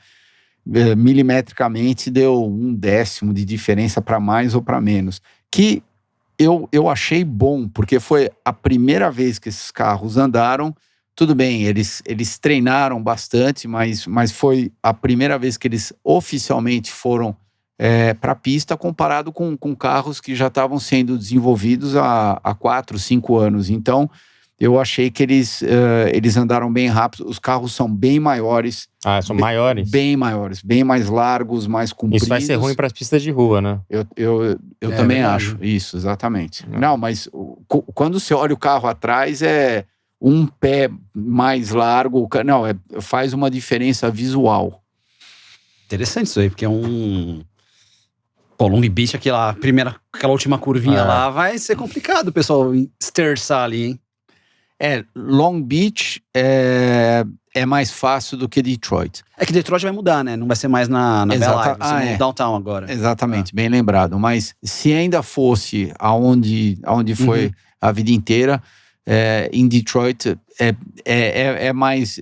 milimetricamente, deu 1/10 de diferença para mais ou para menos. Que eu achei bom, porque foi a primeira vez que esses carros andaram. Tudo bem, eles treinaram bastante, mas foi a primeira vez que eles oficialmente foram para a pista, comparado com carros que já estavam sendo desenvolvidos há 4, 5 anos. Então, eu achei que eles andaram bem rápido. Os carros são bem maiores. Ah, são maiores? Bem maiores, bem mais largos, mais compridos. Isso vai ser ruim para as pistas de rua, né? Eu também acho. Isso, exatamente. Não, mas quando você olha o carro atrás, um pé mais largo. Não, faz uma diferença visual. Interessante isso aí, porque Long Beach, aquela última curvinha lá, vai ser complicado o pessoal esterçar ali, hein? Long Beach é mais fácil do que Detroit. É que Detroit vai mudar, né? Não vai ser mais na Bell Live, vai ser no Downtown agora. Exatamente, bem lembrado. Mas se ainda fosse aonde foi a vida inteira, em Detroit é mais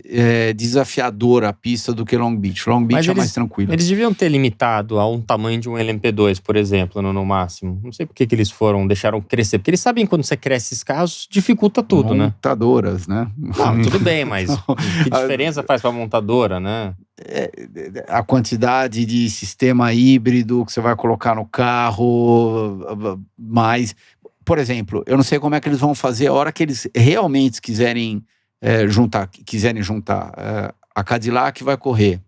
desafiadora a pista do que Long Beach. Long Beach é mais tranquilo. Eles deviam ter limitado a um tamanho de um LMP2, por exemplo, no máximo. Não sei por que eles deixaram crescer. Porque eles sabem que quando você cresce esses carros, dificulta tudo, né? Montadoras, né? Não, tudo bem, mas que diferença faz pra montadora, né? A quantidade de sistema híbrido que você vai colocar no carro, mais... Por exemplo, eu não sei como é que eles vão fazer a hora que eles realmente quiserem juntar a Cadillac vai correr.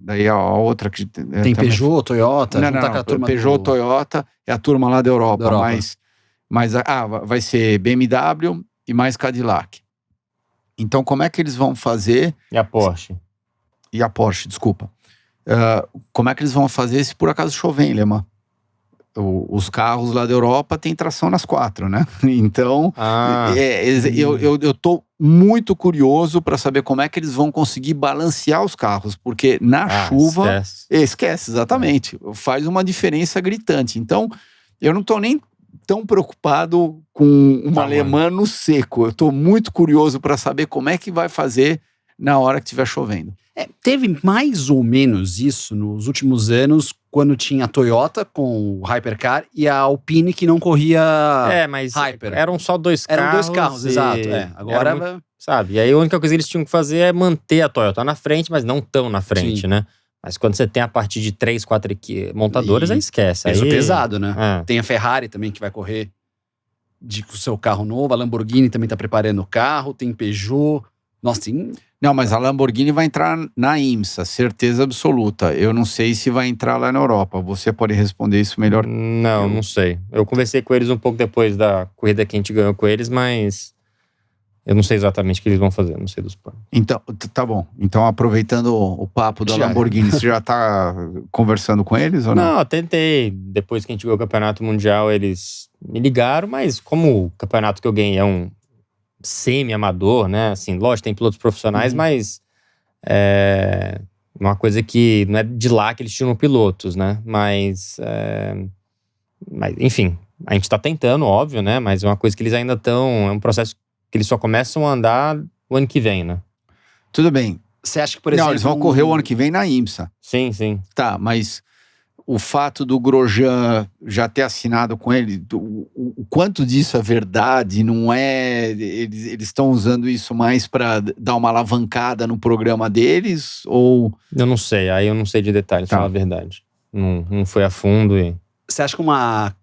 Daí a outra que... Tem Peugeot, Toyota... Não, Peugeot, Toyota é a turma lá da Europa. Mas vai ser BMW e mais Cadillac. Então, como é que eles vão fazer... E a Porsche, desculpa. Como é que eles vão fazer se por acaso chover em Le Mans? Os carros lá da Europa têm tração nas 4, né? Então, eu tô muito curioso para saber como é que eles vão conseguir balancear os carros, porque na chuva... Esquece, exatamente. Faz uma diferença gritante. Então, eu não tô nem tão preocupado com uma Le Mans no seco. Eu tô muito curioso para saber como é que vai fazer na hora que estiver chovendo. Teve mais ou menos isso nos últimos anos, quando tinha a Toyota com o Hypercar e a Alpine que não corria mas Hyper. Eram só 2 carros. Eram 2 carros, exato. Agora... sabe, e aí a única coisa que eles tinham que fazer é manter a Toyota na frente, mas não tão na frente, né? Mas quando você tem a partir de 3, 4 montadoras, aí esquece. Peso pesado, né? Tem a Ferrari também que vai correr com o seu carro novo, a Lamborghini também tá preparando o carro, tem Peugeot... Nossa, tem... Não, mas a Lamborghini vai entrar na IMSA, certeza absoluta. Eu não sei se vai entrar lá na Europa. Você pode responder isso melhor? Não sei. Eu conversei com eles um pouco depois da corrida que a gente ganhou com eles, mas Eu não sei exatamente o que eles vão fazer, não sei dos planos. Então, tá bom. Então, aproveitando o papo da Já. Lamborghini, você já tá conversando com eles ou não? Não, eu tentei. Depois que a gente ganhou o campeonato mundial, eles me ligaram, mas como o campeonato que eu ganhei é um semi-amador, né? Assim, lógico, tem pilotos profissionais, mas é uma coisa que não é de lá que eles tiram pilotos, né? Mas enfim, a gente tá tentando, óbvio, né? Mas é uma coisa que eles ainda estão... É um processo que eles só começam a andar o ano que vem, né? Tudo bem. Você acha que, por exemplo... Não, eles vão correr o ano que vem na IMSA. Sim, sim. Tá, mas o fato do Grosjean já ter assinado com ele, o quanto disso é verdade, não é... Eles estão usando isso mais para dar uma alavancada no programa deles, ou... Eu não sei, aí eu não sei de detalhes, Tá. falar a verdade. Não foi a fundo e... Você acha que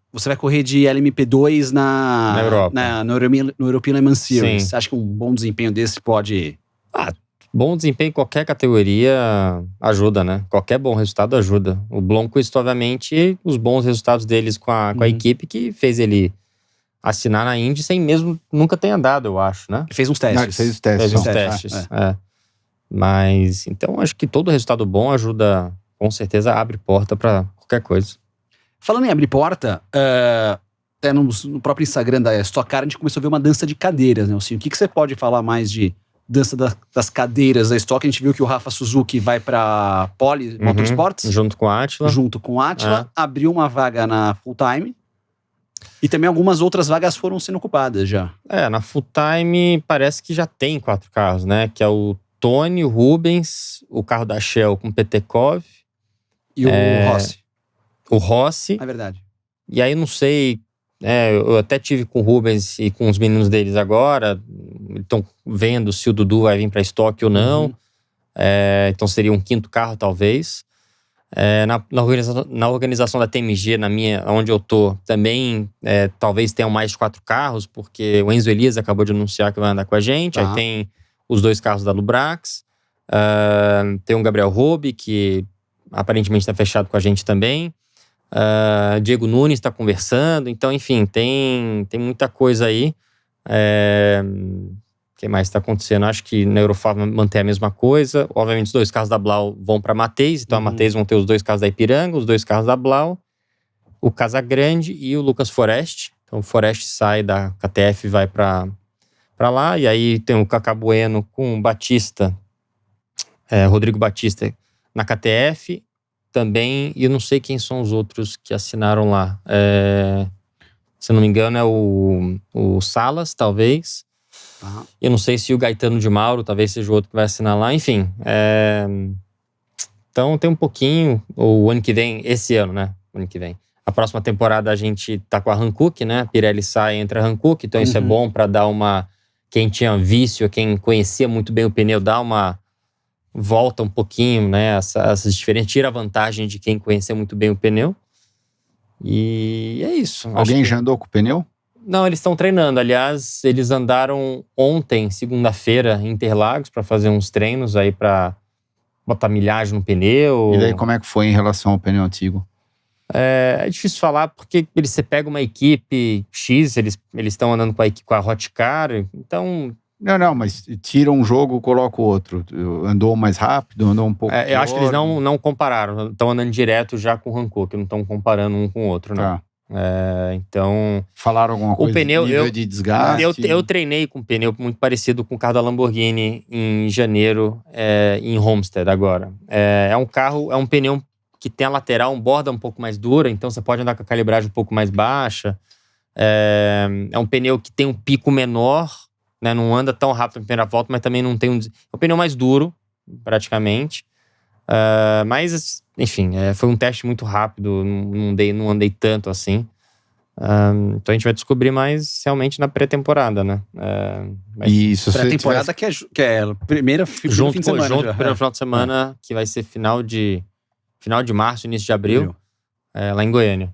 você vai correr de LMP2 Na Europa. no European Le Mans Series? Sim. Você acha que um bom desempenho desse pode... Bom desempenho em qualquer categoria ajuda, né? Qualquer bom resultado ajuda. O Blomqvist, obviamente, os bons resultados deles com a equipe que fez ele assinar na Indy sem mesmo nunca ter andado, eu acho, né? Fez uns Não, testes. ele fez os testes. Fez os só. testes. Mas, então, acho que todo resultado bom ajuda, com certeza, abre porta pra qualquer coisa. Falando em abrir porta, até no próprio Instagram da Stock Car, a gente começou a ver uma dança de cadeiras, né? Assim, o que você pode falar mais de dança das cadeiras da Stock? A gente viu que o Rafa Suzuki vai pra Poli Motorsports, Junto com a Átila. junto com o Átila, abriu uma vaga na Full Time, e também algumas outras vagas foram sendo ocupadas já. Na Full Time parece que já tem 4 carros, né? Que é o Tony, o Rubens, o carro da Shell com o Petekov, E o Rossi, o Rossi. é verdade. E aí, não sei, eu até tive com o Rubens e com os meninos deles agora, estão vendo se o Dudu vai vir para estoque ou não. Então seria um 5º carro, talvez. Na organização da TMG, onde eu tô, também talvez tenham mais de 4 carros, porque o Enzo Elias acabou de anunciar que vai andar com a gente. Tá. Aí tem os 2 carros da Lubrax. Tem o Gabriel Robe, que aparentemente está fechado com a gente também. Diego Nunes está conversando. Então, enfim, tem muita coisa aí. O que mais está acontecendo? Acho que na Eurofar mantém a mesma coisa. Obviamente, os 2 carros da Blau vão para a Mateis. Então, a Mateis vão ter os 2 carros da Ipiranga, os 2 carros da Blau, o Casagrande e o Lucas Forest. Então, o Forest sai da KTF e vai para lá. E aí tem o Cacá Bueno com o Batista, Rodrigo Batista, na KTF também. E eu não sei quem são os outros que assinaram lá. Se eu não me engano, é o Salas, talvez. Eu não sei se o Gaetano de Mauro talvez seja o outro que vai assinar lá. Enfim, então tem um pouquinho. O ano que vem, esse ano, né? Ano que vem. A próxima temporada a gente tá com a Hankook, né? Pirelli sai, entra a Hankook. Então isso é bom para dar uma... Quem tinha vício, quem conhecia muito bem o pneu, dá uma volta um pouquinho, né? Essas diferenças, tira a vantagem de quem conhecia muito bem o pneu. E é isso. Alguém já andou com o pneu? Não, eles estão treinando. Aliás, eles andaram ontem, segunda-feira, em Interlagos, para fazer uns treinos aí para botar milhagem no pneu. E daí, como é que foi em relação ao pneu antigo? É difícil falar, porque você pega uma equipe X, eles estão andando com a Hot Car, então... Não, mas tira um jogo, coloca o outro. Andou mais rápido, andou um pouco pior. Eu acho que eles não compararam. Estão andando direto já com o Hankook, não estão comparando um com o outro, não. Tá. Então... Falaram alguma coisa pneu, nível de desgaste? Eu treinei com um pneu muito parecido com o carro da Lamborghini em janeiro, em Homestead agora. É um pneu que tem a lateral, um borda um pouco mais dura, então você pode andar com a calibragem um pouco mais baixa. É um pneu que tem um pico menor, né? Não anda tão rápido na primeira volta, mas também não tem um... É um pneu mais duro, praticamente. Mas, enfim, foi um teste muito rápido, não andei tanto assim. Então a gente vai descobrir mais realmente na pré-temporada, né? Isso, pré-temporada que é a primeira fim de semana. Junto Já. primeiro final de semana, que vai ser final de março, início de abril, lá em Goiânia.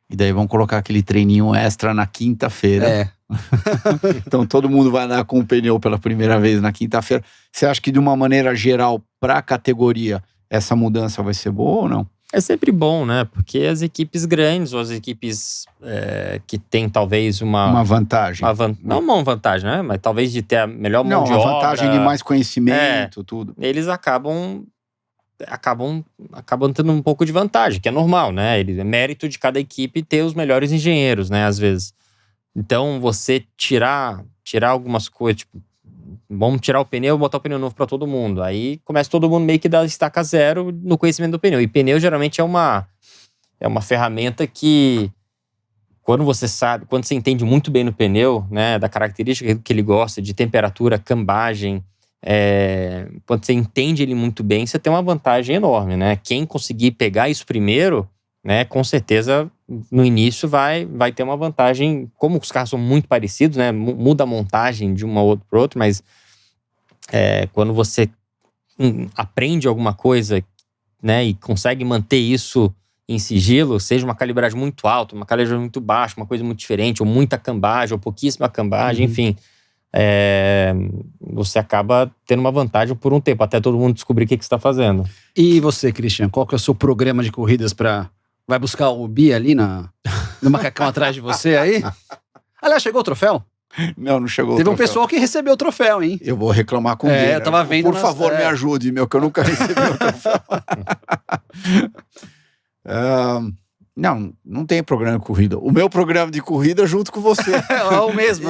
E daí vão colocar aquele treininho extra na quinta-feira. Então todo mundo vai andar com o pneu pela primeira vez na quinta-feira. Você acha que de uma maneira geral, para a categoria, essa mudança vai ser boa ou não? É sempre bom, né? Porque as equipes grandes, ou as equipes que têm talvez Uma vantagem. não uma vantagem, né? Mas talvez de ter a melhor mão Não, de uma obra. vantagem de mais conhecimento, tudo. Eles acabam tendo um pouco de vantagem, que é normal, né? É mérito de cada equipe ter os melhores engenheiros, né? Às vezes. Então, você tirar algumas coisas, tipo, vamos tirar o pneu e botar o pneu novo para todo mundo. Aí começa todo mundo meio que dar estaca zero no conhecimento do pneu. E pneu geralmente é uma ferramenta que, quando você entende muito bem no pneu, né, da característica que ele gosta, de temperatura, cambagem, quando você entende ele muito bem, você tem uma vantagem enorme, né? Quem conseguir pegar isso primeiro, né, com certeza no início vai ter uma vantagem. Como os carros são muito parecidos, né, muda a montagem de uma outra para outra, mas quando você aprende alguma coisa, né, e consegue manter isso em sigilo, seja uma calibragem muito alta, uma calibragem muito baixa, uma coisa muito diferente, ou muita cambagem, ou pouquíssima cambagem, enfim, você acaba tendo uma vantagem por um tempo, até todo mundo descobrir o que você está fazendo. E você, Christian, qual que é o seu programa de corridas Vai buscar o Bi ali no macacão atrás de você aí? Aliás, chegou o troféu? Não chegou Teve o um troféu. pessoal que recebeu o troféu, hein? Eu vou reclamar com ele. Eu tava vendo. Por favor, me ajude, que eu nunca recebi o troféu. Não tem programa de corrida. O meu programa de corrida junto com você. É o mesmo.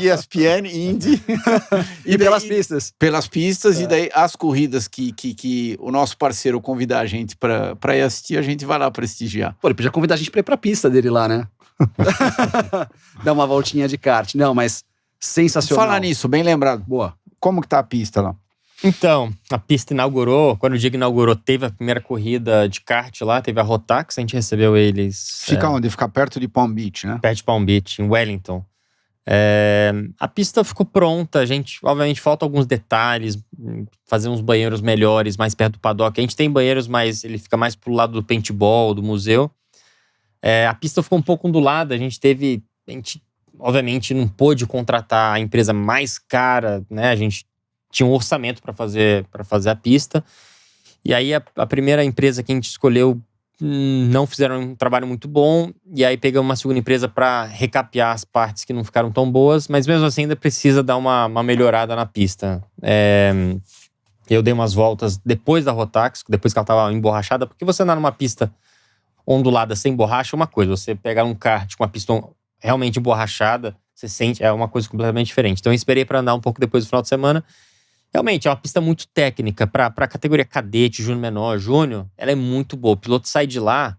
ESPN, Indy. E pelas pistas. Pelas pistas, e daí as corridas que o nosso parceiro convidar a gente pra ir assistir, a gente vai lá prestigiar. Pô, ele podia convidar a gente pra ir pra pista dele lá, né? Dar uma voltinha de kart. Não, mas sensacional. Falar nisso, bem lembrado. Boa. Como que tá a pista lá? Então, a pista inaugurou, quando o dia que inaugurou, teve a primeira corrida de kart lá, teve a Rotax, a gente recebeu eles... Fica onde? Fica perto de Palm Beach, né? Perto de Palm Beach, em Wellington. A pista ficou pronta, obviamente falta alguns detalhes, fazer uns banheiros melhores, mais perto do paddock. A gente tem banheiros, mas ele fica mais pro lado do paintball, do museu. A pista ficou um pouco ondulada, a gente obviamente não pôde contratar a empresa mais cara, né? A gente tinha um orçamento para fazer a pista. E aí a primeira empresa que a gente escolheu não fizeram um trabalho muito bom. E aí pegamos uma segunda empresa para recapear as partes que não ficaram tão boas. Mas mesmo assim ainda precisa dar uma melhorada na pista. Eu dei umas voltas depois da Rotax, depois que ela estava emborrachada. Porque você andar numa pista ondulada sem borracha é uma coisa. Você pegar um kart com uma pista realmente emborrachada, você sente, é uma coisa completamente diferente. Então eu esperei para andar um pouco depois do final de semana. Realmente, é uma pista muito técnica. Para a categoria cadete, júnior menor, júnior, ela é muito boa. O piloto sai de lá,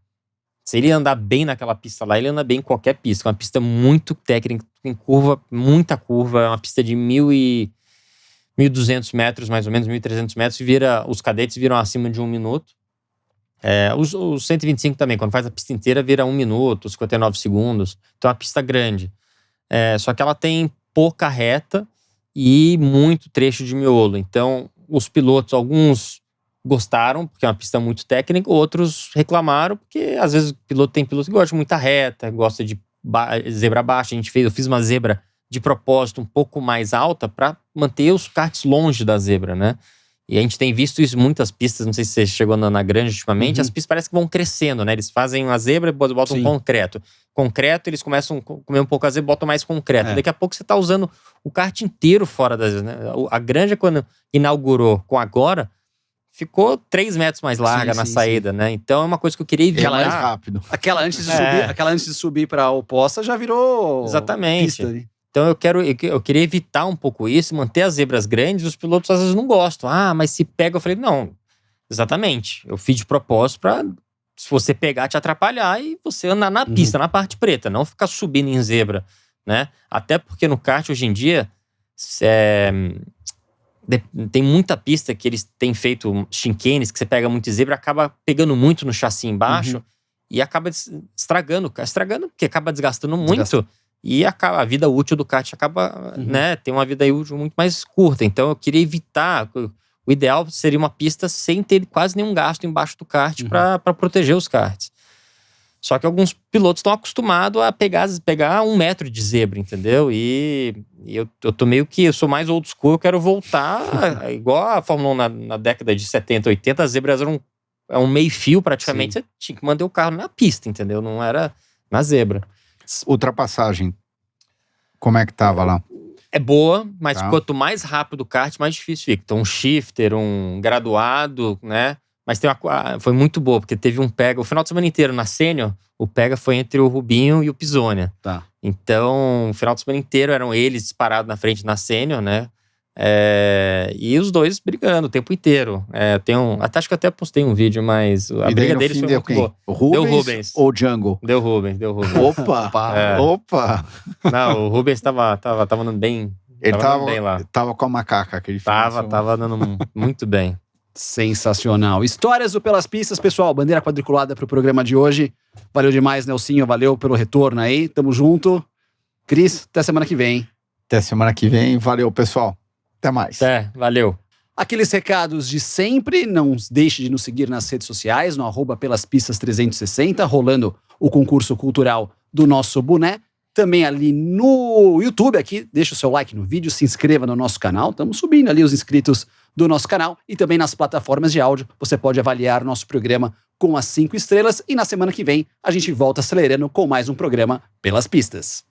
se ele andar bem naquela pista lá, ele anda bem em qualquer pista. É uma pista muito técnica, tem curva, muita curva. É uma pista de 1.200 metros, mais ou menos, 1.300 metros. Os cadetes viram acima de 1 minuto. Os 125 também, quando faz a pista inteira, vira 1 minuto, 59 segundos. Então é uma pista grande. Só que ela tem pouca reta e muito trecho de miolo. Então, os pilotos, alguns gostaram, porque é uma pista muito técnica, outros reclamaram, porque às vezes tem piloto que gosta de muita reta, gosta de zebra baixa. Eu fiz uma zebra de propósito um pouco mais alta para manter os karts longe da zebra, né? E a gente tem visto isso em muitas pistas, não sei se você chegou na grande ultimamente, as pistas parecem que vão crescendo, né? Eles fazem uma zebra e botam concreto. Concreto, eles começam a comer um pouco a zebra e botam mais concreto. Daqui a pouco você tá usando o kart inteiro fora da zebra, né? A Granja, quando inaugurou com agora, ficou 3 metros mais larga na saída, né? Então é uma coisa que eu queria evitar. Mais rápido. Aquela antes de subir pra oposta já virou exatamente. Pista ali. Então eu queria evitar um pouco isso, manter as zebras grandes. Os pilotos às vezes não gostam. Mas se pega, eu falei, não, exatamente. Eu fiz de propósito pra, se você pegar, te atrapalhar e você andar na pista, na parte preta, não ficar subindo em zebra, né? Até porque no kart hoje em dia tem muita pista que eles têm feito chinquenes, que você pega muito zebra, acaba pegando muito no chassi embaixo e acaba estragando, porque acaba desgastando muito. E a vida útil do kart acaba, né, tem uma vida útil muito mais curta. Então eu queria evitar. O ideal seria uma pista sem ter quase nenhum gasto embaixo do kart para proteger os karts. Só que alguns pilotos estão acostumados a pegar 1 metro de zebra, entendeu? E eu tô meio que, eu sou mais old school, eu quero voltar igual a Fórmula 1 na década de 70, 80, as zebras eram é um meio-fio praticamente, você tinha que manter o carro na pista, entendeu? Não era na zebra. Ultrapassagem, como é que tava lá? É boa, mas Tá. quanto mais rápido o kart, mais difícil fica. Então, um shifter, um graduado, né? Mas foi muito boa, porque teve um pega... O final de semana inteiro, na sênior, o pega foi entre o Rubinho e o Pisonia. Tá. Então, o final de semana inteiro eram eles disparados na frente na sênior, né? E os dois brigando o tempo inteiro. Acho que eu até postei um vídeo, mas a E daí, briga no deles fim, foi deu muito quem? boa. O Rubens, Deu Rubens. ou o Django? Deu Rubens. Opa! É. Opa! Não, o Rubens tava andando bem. Ele andando bem lá. tava com a macaca, aquele final. Tava andando muito bem. Sensacional. Histórias do Pelas Pistas, pessoal. Bandeira quadriculada pro programa de hoje. Valeu demais, Nelsinho. Valeu pelo retorno aí. Tamo junto. Cris, até semana que vem. Até semana que vem. Valeu, pessoal. Até mais. Valeu. Aqueles recados de sempre, não deixe de nos seguir nas redes sociais, no @pelaspistas360, rolando o concurso cultural do nosso boné. Também ali no YouTube, aqui, deixa o seu like no vídeo, se inscreva no nosso canal, estamos subindo ali os inscritos do nosso canal, e também nas plataformas de áudio, você pode avaliar o nosso programa com as 5 estrelas, e na semana que vem a gente volta acelerando com mais um programa Pelas Pistas.